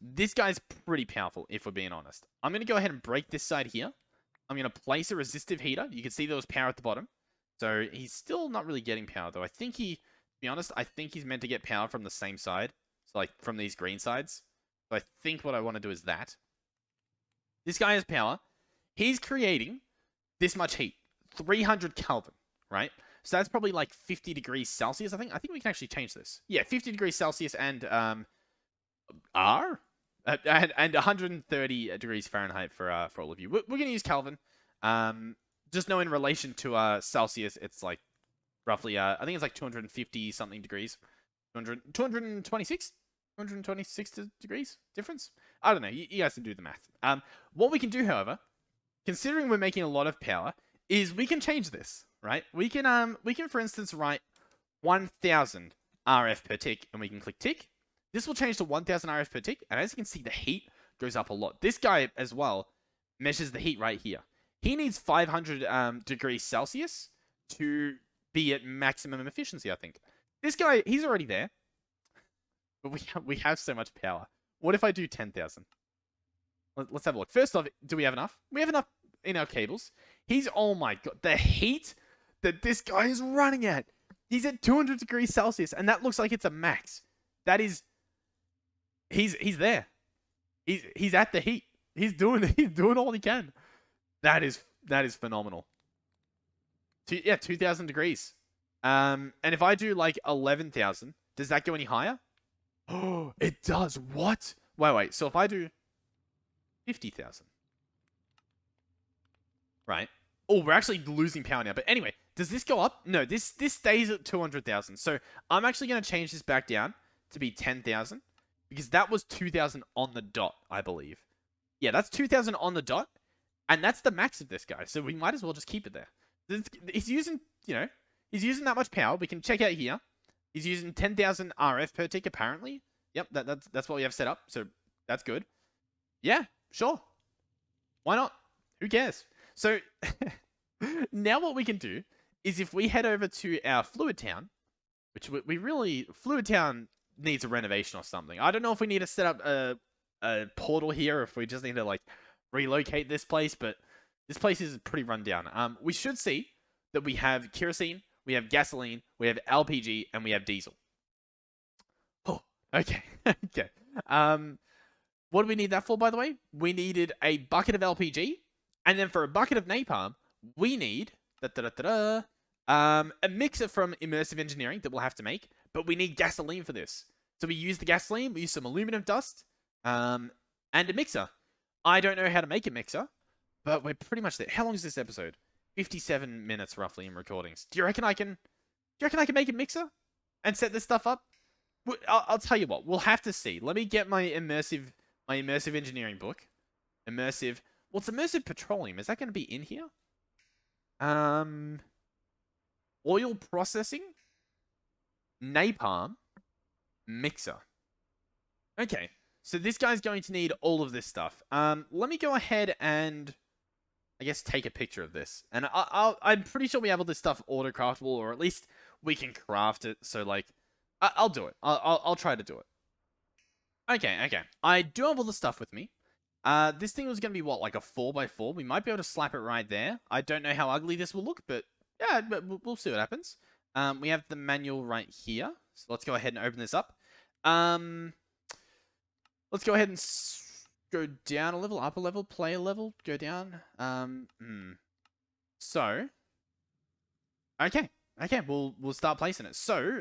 This guy's pretty powerful, if we're being honest. I'm going to go ahead and break this side here. I'm going to place a resistive heater. You can see there was power at the bottom. So he's still not really getting power, though. To be honest, I think he's meant to get power from the same side. So, like, from these green sides. So I think what I want to do is that. This guy has power. He's creating this much heat. 300 Kelvin, right? So that's probably like 50 degrees Celsius, I think. I think we can actually change this. Yeah, 50 degrees Celsius and R? And 130 degrees Fahrenheit for all of you. We're going to use Kelvin. Just know in relation to Celsius, it's like roughly, I think it's like 250 something degrees. 226 degrees difference? I don't know. You guys can do the math. What we can do, however, considering we're making a lot of power, is we can change this, right? We can for instance write 1000 RF per tick, and we can click tick. This will change to 1000 RF per tick, and as you can see, the heat goes up a lot. This guy as well measures the heat right here. He needs 500 degrees Celsius to be at maximum efficiency, I think. This guy, he's already there, but we have so much power. What if I do 10,000? Let's have a look. First off, do we have enough? We have enough in our cables. Oh my god, the heat that this guy is running at. He's at 200 degrees Celsius, and that looks like it's a max. That is, he's there. He's at the heat. He's doing all he can. That is phenomenal. Yeah, 2,000 degrees. And if I do like 11,000, does that go any higher? Oh, it does. What? Wait. So if I do 50,000. Right. Oh, we're actually losing power now. But anyway, does this go up? No, this stays at 200,000. So I'm actually going to change this back down to be 10,000. Because that was 2,000 on the dot, I believe. Yeah, that's 2,000 on the dot. And that's the max of this guy. So we might as well just keep it there. He's using, he's using that much power. We can check out here. He's using 10,000 RF per tick, apparently. Yep, that's what we have set up. So that's good. Yeah, sure. Why not? Who cares? So now what we can do is if we head over to our Fluid Town, which Fluid Town needs a renovation or something. I don't know if we need to set up a portal here or if we just need to like relocate this place, but this place is pretty run down. We should see that we have kerosene, we have gasoline, we have LPG, and we have diesel. Oh, okay. Okay. What do we need that for, by the way? We needed a bucket of LPG, and then for a bucket of napalm, we need a mixer from Immersive Engineering that we'll have to make, but we need gasoline for this. So we use the gasoline, we use some aluminum dust, and a mixer. I don't know how to make a mixer, but we're pretty much there. How long is this episode? 57 minutes roughly in recordings. Do you reckon I can make a mixer and set this stuff up? I'll tell you what, we'll have to see. Let me get my immersive engineering book. What's immersive petroleum? Is that going to be in here? Oil processing, napalm, mixer. Okay, so this guy's going to need all of this stuff. Let me go ahead and I guess take a picture of this. And I'm pretty sure we have all this stuff auto-craftable, or at least we can craft it. So like, I'll do it. I'll try to do it. Okay. I do have all the stuff with me. This thing was going to be what, like a 4x4? We might be able to slap it right there. I don't know how ugly this will look, but yeah, we'll see what happens. We have the manual right here. So let's go ahead and open this up. Let's go ahead and go down a level, up a level, play a level, go down. So, okay. Okay, we'll start placing it. So,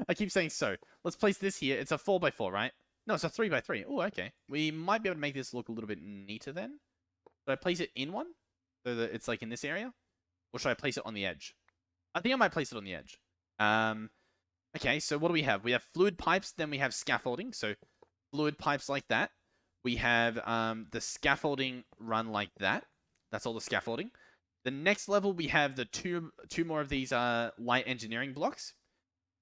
I keep saying so. Let's place this here. It's a 4x4, right? No, it's a 3x3. Oh, okay. We might be able to make this look a little bit neater then. Should I place it in one? So that it's like in this area? Or should I place it on the edge? I think I might place it on the edge. Okay, so what do we have? We have fluid pipes, then we have scaffolding. So, fluid pipes like that. We have the scaffolding run like that. That's all the scaffolding. The next level, we have the two more of these light engineering blocks.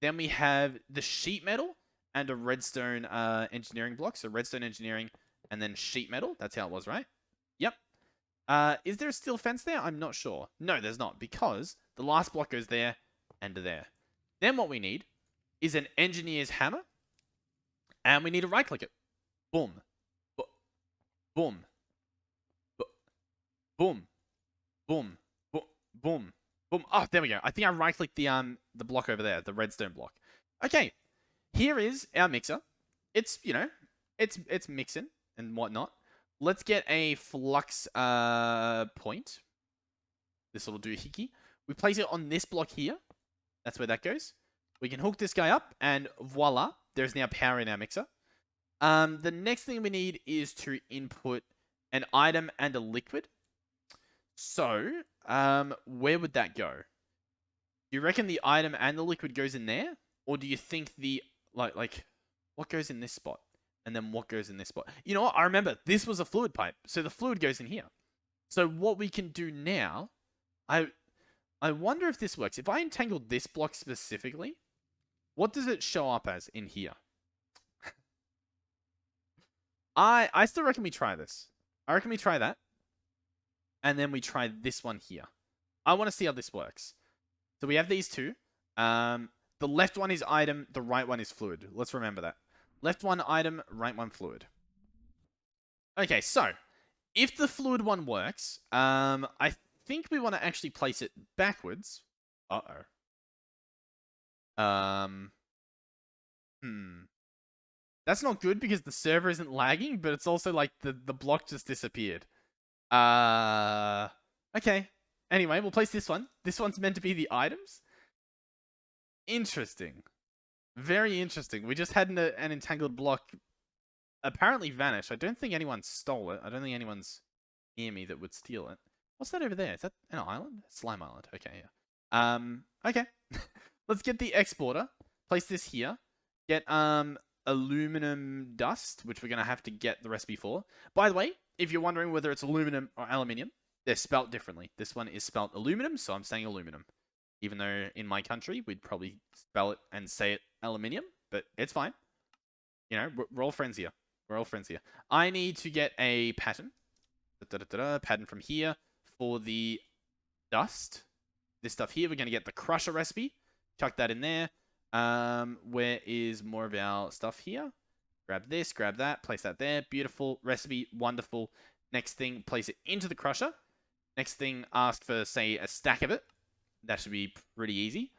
Then we have the sheet metal and a redstone engineering block. So redstone engineering and then sheet metal. That's how it was, right? Yep. Is there a steel fence there? I'm not sure. No, there's not, because the last block goes there and there. Then what we need is an engineer's hammer. And we need to right-click it. Boom. Boom. Boom. Boom. Boom. Boom. Oh, there we go. I think I right-clicked the block over there, the redstone block. Okay. Here is our mixer. It's, you know, it's mixing and whatnot. Let's get a flux point. This will do a hickey. We place it on this block here. That's where that goes. We can hook this guy up, and voila, there's now power in our mixer. The next thing we need is to input an item and a liquid. So, where would that go? Do you reckon the item and the liquid goes in there? Or do you think the, like, what goes in this spot? And then what goes in this spot? You know what? I remember, this was a fluid pipe. So the fluid goes in here. So what we can do now, I wonder if this works. If I entangled this block specifically, what does it show up as in here? I still reckon we try this. I reckon we try that. And then we try this one here. I want to see how this works. So we have these two. The left one is item, the right one is fluid. Let's remember that. Left one item, right one fluid. Okay, so if the fluid one works, I think we want to actually place it backwards. That's not good because the server isn't lagging, but it's also like the block just disappeared. Okay. Anyway, we'll place this one. This one's meant to be the items. Interesting. Very interesting. We just had an entangled block apparently vanish. I don't think anyone stole it. I don't think anyone's near me that would steal it. What's that over there? Is that an island? Slime island. Okay, yeah. Okay. Let's get the exporter. Place this here. Get, aluminum dust, which we're going to have to get the recipe for. By the way, if you're wondering whether it's aluminum or aluminium, they're spelt differently. This one is spelt aluminum, so I'm saying aluminum. Even though in my country, we'd probably spell it and say it aluminium, but it's fine. You know, we're all friends here. We're all friends here. I need to get a pattern. Pattern from here for the dust. This stuff here, we're going to get the crusher recipe. Chuck that in there. Where is more of our stuff here? Grab this, grab that, place that there. Beautiful recipe, wonderful. Next thing, place it into the crusher. Next thing, ask for, say, a stack of it. That should be pretty easy.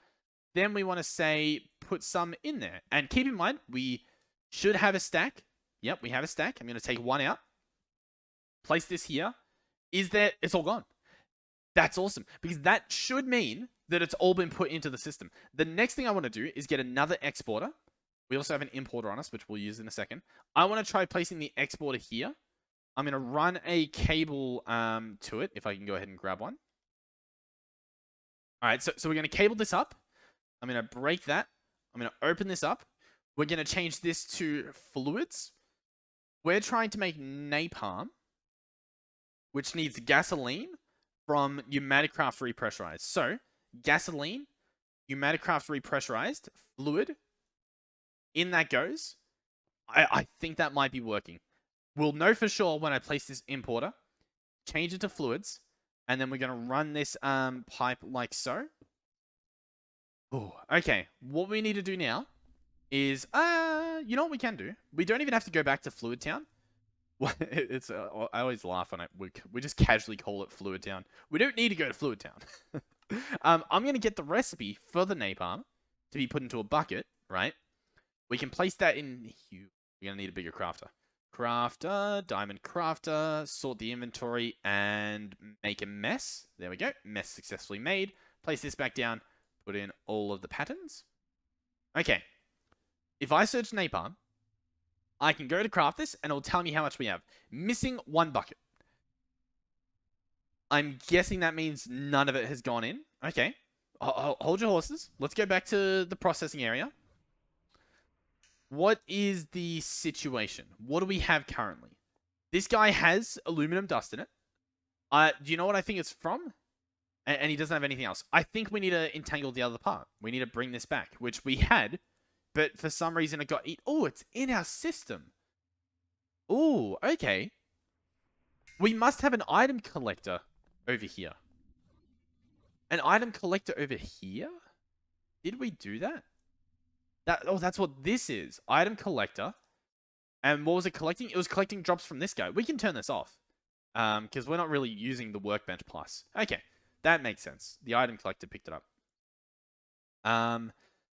Then we want to say, put some in there. And keep in mind, we should have a stack. Yep, we have a stack. I'm going to take one out. Place this here. Is there... It's all gone. That's awesome. Because that should mean that it's all been put into the system. The next thing I want to do is get another exporter. We also have an importer on us, which we'll use in a second. I want to try placing the exporter here. I'm going to run a cable to it, if I can go ahead and grab one. All right, so we're going to cable this up. I'm going to break that. I'm going to open this up. We're going to change this to fluids. We're trying to make napalm, which needs gasoline from Humaticraft repressurized. So, gasoline, Humaticraft repressurized, fluid. In that goes. I think that might be working. We'll know for sure when I place this importer. Change it to fluids. And then we're going to run this pipe like so. Ooh, okay, what we need to do now is, you know what we can do? We don't even have to go back to Fluid Town. It's I always laugh when we just casually call it Fluid Town. We don't need to go to Fluid Town. I'm going to get the recipe for the napalm to be put into a bucket, right? We can place that in here. We're going to need a bigger crafter. Crafter, diamond crafter, sort the inventory, and make a mess. There we go. Mess successfully made. Place this back down. Put in all of the patterns. Okay. If I search napalm, I can go to craft this, and it'll tell me how much we have. Missing 1 bucket. I'm guessing that means none of it has gone in. Okay. Hold your horses. Let's go back to the processing area. What is the situation? What do we have currently? This guy has aluminum dust in it. Do you know what I think it's from? And he doesn't have anything else. I think we need to entangle the other part. We need to bring this back, which we had, but for some reason it got... Oh, it's in our system. Oh, okay. We must have an item collector over here. An item collector over here? Did we do that? Oh, that's what this is. Item collector. And what was it collecting? It was collecting drops from this guy. We can turn this off. Because we're not really using the workbench plus. Okay. That makes sense. The item collector picked it up.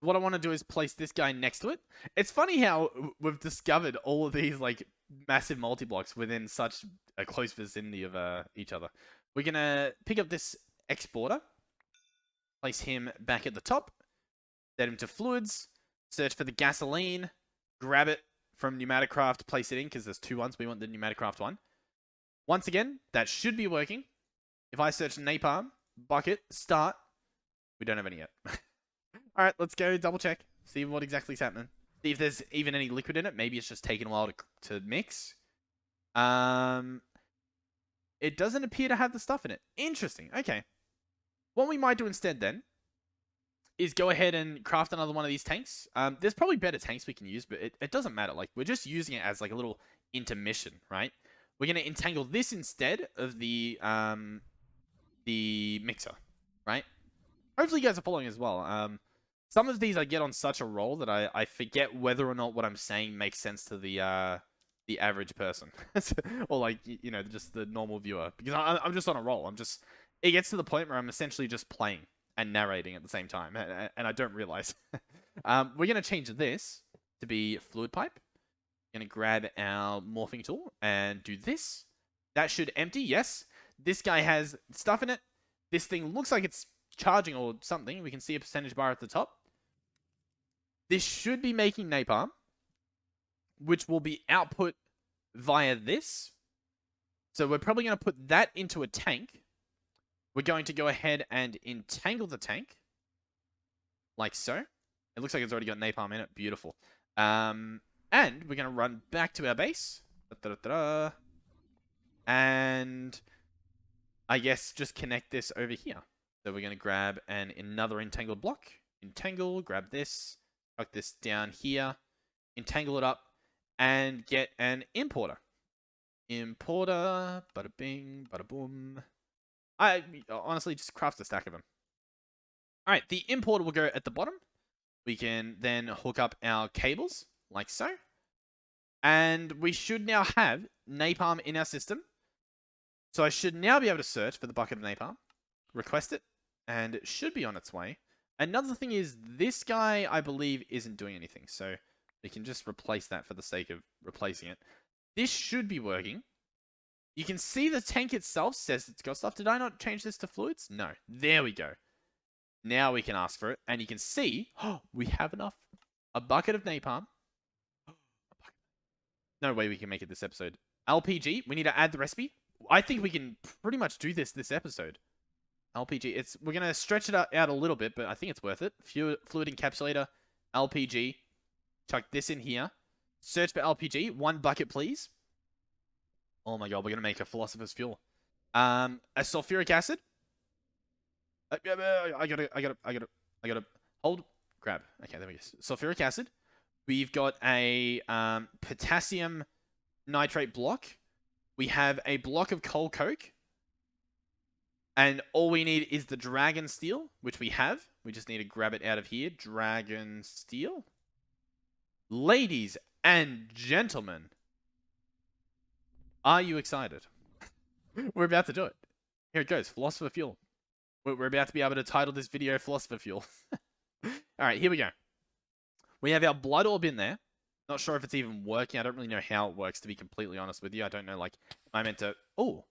What I want to do is place this guy next to it. It's funny how we've discovered all of these, like, massive multi-blocks within such a close vicinity of each other. We're going to pick up this exporter. Place him back at the top. Set him to fluids. Search for the gasoline. Grab it from Pneumaticraft. Place it in because there's 2 ones. We want the Pneumaticraft one. Once again, that should be working. If I search napalm, bucket, start, we don't have any yet. Alright, let's go double check. See what exactly is happening. See if there's even any liquid in it. Maybe it's just taking a while to mix. It doesn't appear to have the stuff in it. Interesting. Okay. What we might do instead then is go ahead and craft another one of these tanks. There's probably better tanks we can use, but it doesn't matter. Like, we're just using it as like a little intermission, right? We're going to entangle this instead of the mixer, right? Hopefully you guys are following as well. Some of these I get on such a roll that I forget whether or not what I'm saying makes sense to the average person. Or like, you know, just the normal viewer. Because I'm just on a roll. It gets to the point where I'm essentially just playing and narrating at the same time. And I don't realize. We're going to change this to be fluid pipe. Going to grab our morphing tool and do this. That should empty, yes. This guy has stuff in it. This thing looks like it's charging or something. We can see a percentage bar at the top. This should be making napalm, which will be output via this. So we're probably going to put that into a tank. We're going to go ahead and entangle the tank. Like so. It looks like it's already got napalm in it. Beautiful. And we're going to run back to our base. And I guess just connect this over here. So we're going to grab another entangled block. Entangle, grab this. Tuck this down here. Entangle it up. And get an importer. Importer. Bada bing, bada boom. I honestly just craft a stack of them. Alright, the importer will go at the bottom. We can then hook up our cables. Like so. And we should now have napalm in our system. So I should now be able to search for the bucket of napalm. Request it. And it should be on its way. Another thing is this guy, I believe, isn't doing anything. So we can just replace that for the sake of replacing it. This should be working. You can see the tank itself says it's got stuff. Did I not change this to fluids? No. There we go. Now we can ask for it. And you can see, oh, we have enough. A bucket of napalm. No way we can make it this episode. LPG, we need to add the recipe. I think we can pretty much do this episode. LPG, we're going to stretch it out a little bit, but I think it's worth it. Fluid encapsulator, LPG. Chuck this in here. Search for LPG. 1 bucket, please. Oh my god, we're going to make a philosopher's fuel. A sulfuric acid. I gotta hold, grab. Okay, there we go. Sulfuric acid. We've got a potassium nitrate block. We have a block of coal coke. And all we need is the dragon steel, which we have. We just need to grab it out of here. Dragon steel. Ladies and gentlemen, are you excited? We're about to do it. Here it goes. Philosopher fuel. We're about to be able to title this video Philosopher fuel. Alright, here we go. We have our blood orb in there. Not sure if it's even working. I don't really know how it works, to be completely honest with you. I don't know, like, I meant to... Oh,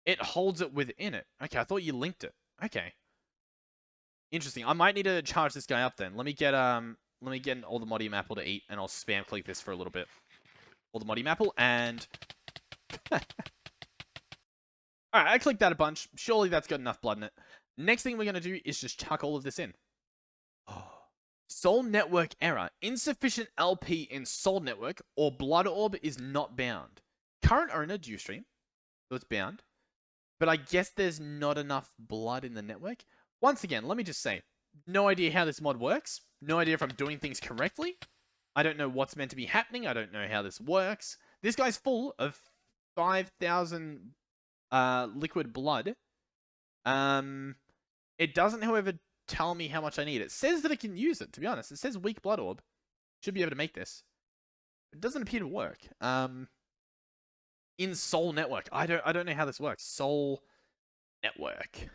it holds it within it. Okay, I thought you linked it. Okay. Interesting. I might need to charge this guy up then. Let me get an Allthemodium apple to eat, and I'll spam click this for a little bit. Allthemodium apple, and... Alright, I clicked that a bunch. Surely that's got enough blood in it. Next thing we're going to do is just chuck all of this in. Oh. Soul network error. Insufficient LP in soul network or blood orb is not bound. Current owner, Dewstream. So it's bound. But I guess there's not enough blood in the network. Once again, let me just say, no idea how this mod works. No idea if I'm doing things correctly. I don't know what's meant to be happening. I don't know how this works. This guy's full of 5,000 liquid blood. It doesn't, however, tell me how much I need. It says that I can use it, to be honest. It says weak blood orb. Should be able to make this. It doesn't appear to work. In Soul Network. I don't know how this works. Soul Network.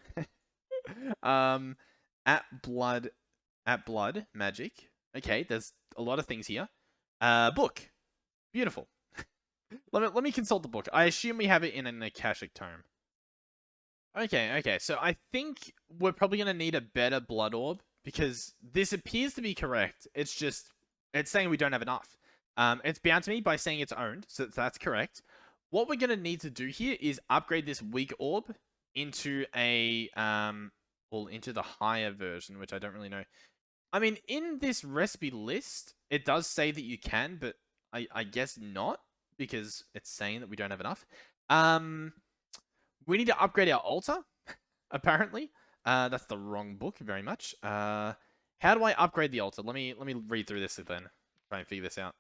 At blood magic. Okay, there's a lot of things here. Book. Beautiful. let me consult the book. I assume we have it in an Akashic tome. Okay, so I think we're probably going to need a better blood orb, because this appears to be correct. It's just, it's saying we don't have enough. It's bound to me by saying it's owned, so that's correct. What we're going to need to do here is upgrade this weak orb into a, into the higher version, which I don't really know. I mean, in this recipe list, it does say that you can, but I guess not, because it's saying that we don't have enough. We need to upgrade our altar, apparently. That's the wrong book, very much. How do I upgrade the altar? Let me read through this then. Try and figure this out.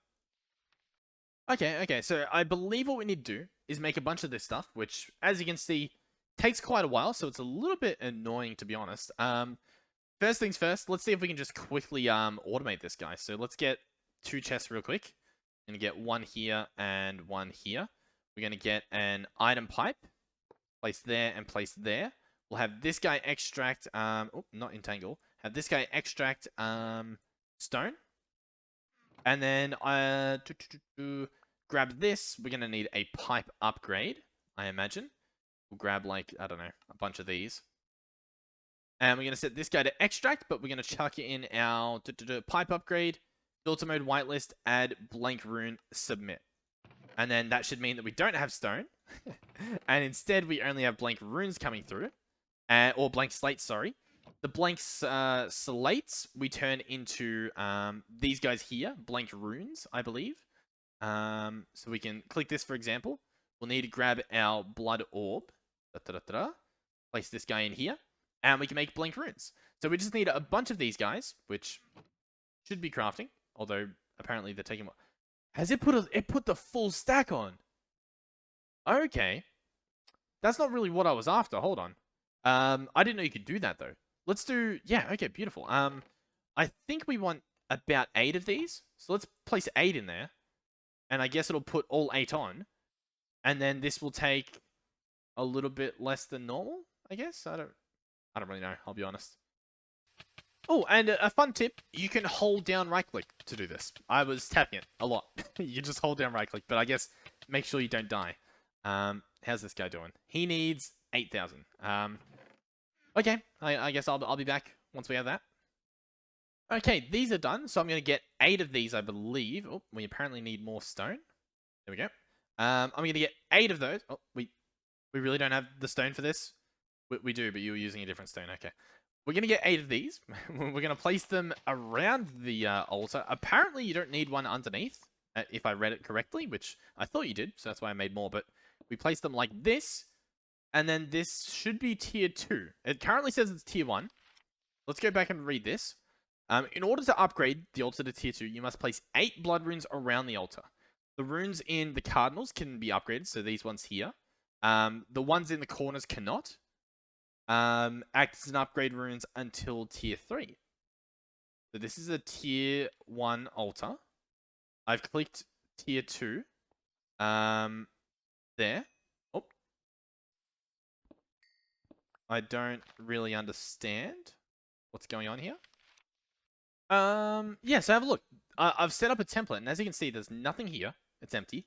Okay, so I believe what we need to do is make a bunch of this stuff, which, as you can see, takes quite a while, so it's a little bit annoying, to be honest. First things first, let's see if we can just quickly automate this guy. So let's get 2 chests real quick. I'm going to get 1 here and 1 here. We're going to get an item pipe. Place there and place there. We'll have this guy extract, not entangle. Have this guy extract stone. And then grab this. We're going to need a pipe upgrade, I imagine. We'll grab, like, I don't know, a bunch of these. And we're going to set this guy to extract, but we're going to chuck in our pipe upgrade, filter mode whitelist, add blank rune, submit. And then that should mean that we don't have stone. And instead, we only have blank runes coming through. Or blank slates, sorry. The blank slates we turn into these guys here. Blank runes, I believe. So we can click this, for example. We'll need to grab our blood orb. Place this guy in here. And we can make blank runes. So we just need a bunch of these guys, which should be crafting. Although, apparently, they're taking... Has it put the full stack on? Okay. That's not really what I was after. Hold on. I didn't know you could do that, though. Let's do... Yeah, okay, beautiful. I think we want about 8 of these. So let's place 8 in there. And I guess it'll put all 8 on. And then this will take a little bit less than normal, I guess? I don't really know, I'll be honest. Oh, and a fun tip, you can hold down right-click to do this. I was tapping it a lot. You just hold down right-click, but I guess make sure you don't die. How's this guy doing? He needs 8,000. Okay, I guess I'll be back once we have that. Okay, these are done, so I'm going to get 8 of these, I believe. Oh, we apparently need more stone. There we go. I'm going to get 8 of those. Oh, we really don't have the stone for this? We do, but you were using a different stone. Okay. We're going to get 8 of these. We're going to place them around the altar. Apparently, you don't need one underneath, if I read it correctly, which I thought you did, so that's why I made more. But we place them like this, and then this should be tier 2. It currently says it's tier 1. Let's go back and read this. In order to upgrade the altar to tier 2, you must place 8 blood runes around the altar. The runes in the cardinals can be upgraded, so these ones here. The ones in the corners cannot. Act as an upgrade runes until tier 3. So this is a tier 1 altar. I've clicked tier 2. There. Oh. I don't really understand what's going on here. Yeah, so have a look. I've set up a template, and as you can see, there's nothing here. It's empty.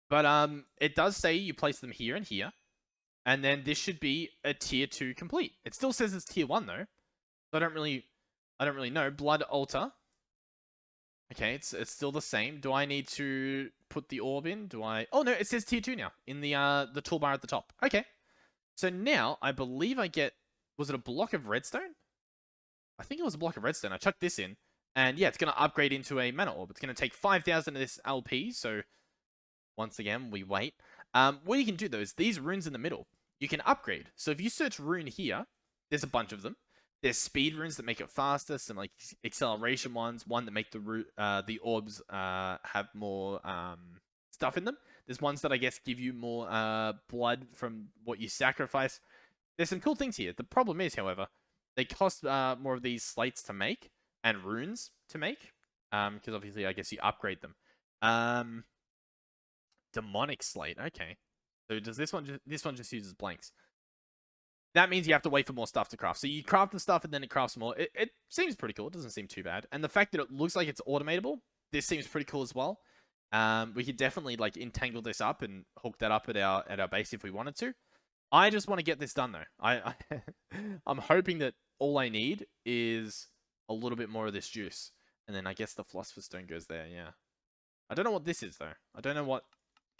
But it does say you place them here and here. And then this should be a tier 2 complete. It still says it's tier 1 though. So I don't really know. Blood altar. Okay, it's still the same. Do I need to put the orb in? Oh no, it says tier 2 now in the toolbar at the top. Okay. So now I believe I get, was it a block of redstone? I think it was a block of redstone. I chucked this in, and yeah, it's going to upgrade into a mana orb. It's going to take 5,000 of this LP, so once again, we wait. What you can do though is these runes in the middle, you can upgrade. So if you search rune here, there's a bunch of them. There's speed runes that make it faster, some like acceleration ones, one that make the orbs have more stuff in them. There's ones that I guess give you more blood from what you sacrifice. There's some cool things here. The problem is, however, they cost more of these slates to make and runes to make, because obviously I guess you upgrade them. Demonic slate, okay. So does this one just uses blanks? That means you have to wait for more stuff to craft. So you craft the stuff and then it crafts more. It seems pretty cool. It doesn't seem too bad. And the fact that it looks like it's automatable, this seems pretty cool as well. We could definitely like entangle this up and hook that up at our base if we wanted to. I just want to get this done though. I'm hoping that all I need is a little bit more of this juice. And then I guess the Philosopher's Stone goes there, yeah. I don't know what this is though. I don't know what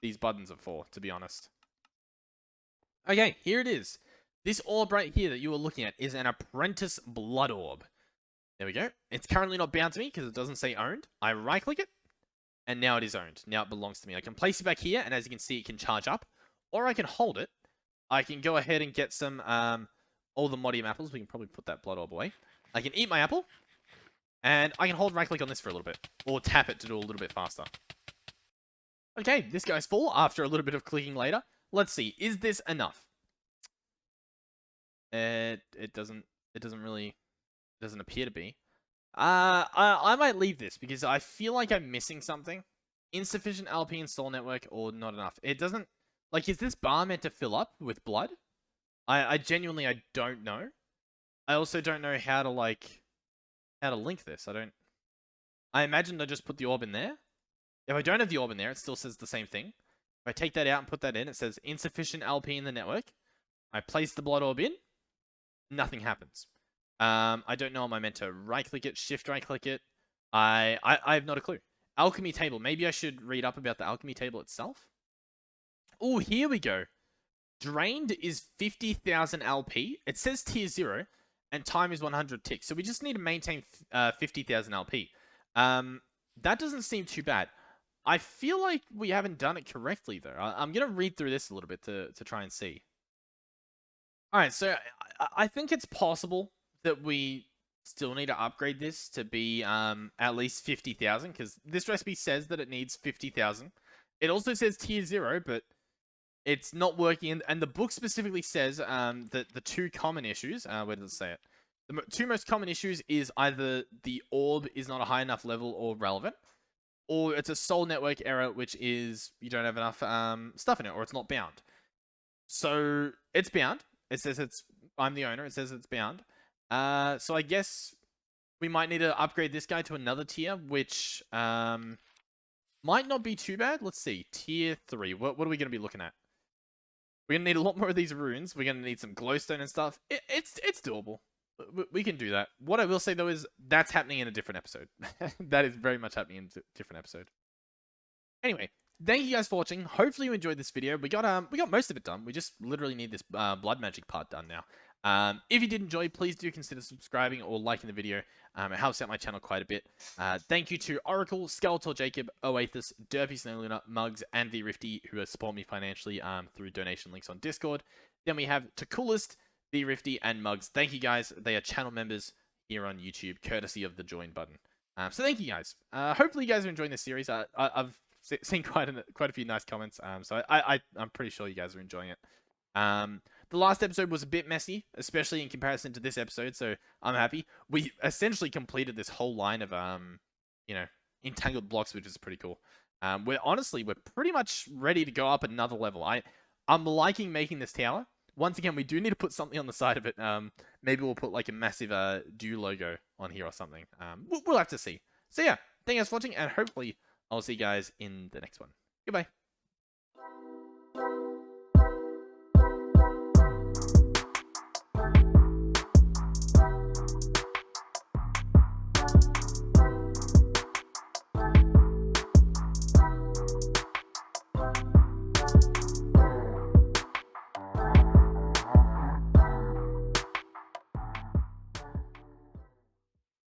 these buttons are for, to be honest. Okay, here it is. This orb right here that you were looking at is an Apprentice Blood Orb. There we go. It's currently not bound to me because it doesn't say owned. I right-click it, and now it is owned. Now it belongs to me. I can place it back here, and as you can see, it can charge up. Or I can hold it. I can go ahead and get some Allthemodium apples. We can probably put that Blood Orb away. I can eat my apple, and I can hold right-click on this for a little bit. Or tap it to do a little bit faster. Okay, this guy's full after a little bit of clicking later. Let's see, is this enough? It doesn't appear to be. I might leave this because I feel like I'm missing something. Insufficient LP install network or not enough. It doesn't, like, is this bar meant to fill up with blood? I genuinely, I don't know. I also don't know how to link this. I imagine I just put the orb in there. If I don't have the orb in there, it still says the same thing. If I take that out and put that in, it says insufficient LP in the network. I place the blood orb in. Nothing happens. I don't know. Am I meant to right-click it, shift right-click it? I have not a clue. Alchemy table. Maybe I should read up about the alchemy table itself. Oh, here we go. Drained is 50,000 LP. It says tier 0, and time is 100 ticks. So we just need to maintain 50,000 LP. That doesn't seem too bad. I feel like we haven't done it correctly, though. I'm going to read through this a little bit to try and see. Alright, so I think it's possible that we still need to upgrade this to be at least 50,000, because this recipe says that it needs 50,000. It also says tier 0, but it's not working, and the book specifically says that the two common issues, where does it say it? The two most common issues is either the orb is not a high enough level or relevant, or it's a soul network error, which is you don't have enough stuff in it, or it's not bound. So it's bound. It says I'm the owner. It says it's bound. So I guess we might need to upgrade this guy to another tier, which might not be too bad. Let's see. Tier 3. What are we going to be looking at? We're going to need a lot more of these runes. We're going to need some glowstone and stuff. It's doable. We can do that. What I will say, though, is that's happening in a different episode. That is very much happening in a different episode. Anyway, thank you guys for watching. Hopefully you enjoyed this video. We got most of it done. We just literally need this blood magic part done now. If you did enjoy, please do consider subscribing or liking the video. It helps out my channel quite a bit. Thank you to Oracle, Skeletor Jacob, Oathus, Derpy Snowluna, Mugs, and the Rifty, who have supported me financially through donation links on Discord. Then we have to Coolest, the Rifty, and Mugs. Thank you guys. They are channel members here on YouTube, courtesy of the join button. So thank you guys. Hopefully you guys are enjoying this series. I've seen quite a few nice comments, so I'm pretty sure you guys are enjoying it. The last episode was a bit messy, especially in comparison to this episode, so I'm happy. We essentially completed this whole line of entangled blocks, which is pretty cool. We're pretty much ready to go up another level. I'm liking making this tower. Once again, we do need to put something on the side of it. Maybe we'll put like a massive Dew logo on here or something. We'll have to see. So yeah. thank you guys for watching, and hopefully I'll see you guys in the next one. Goodbye.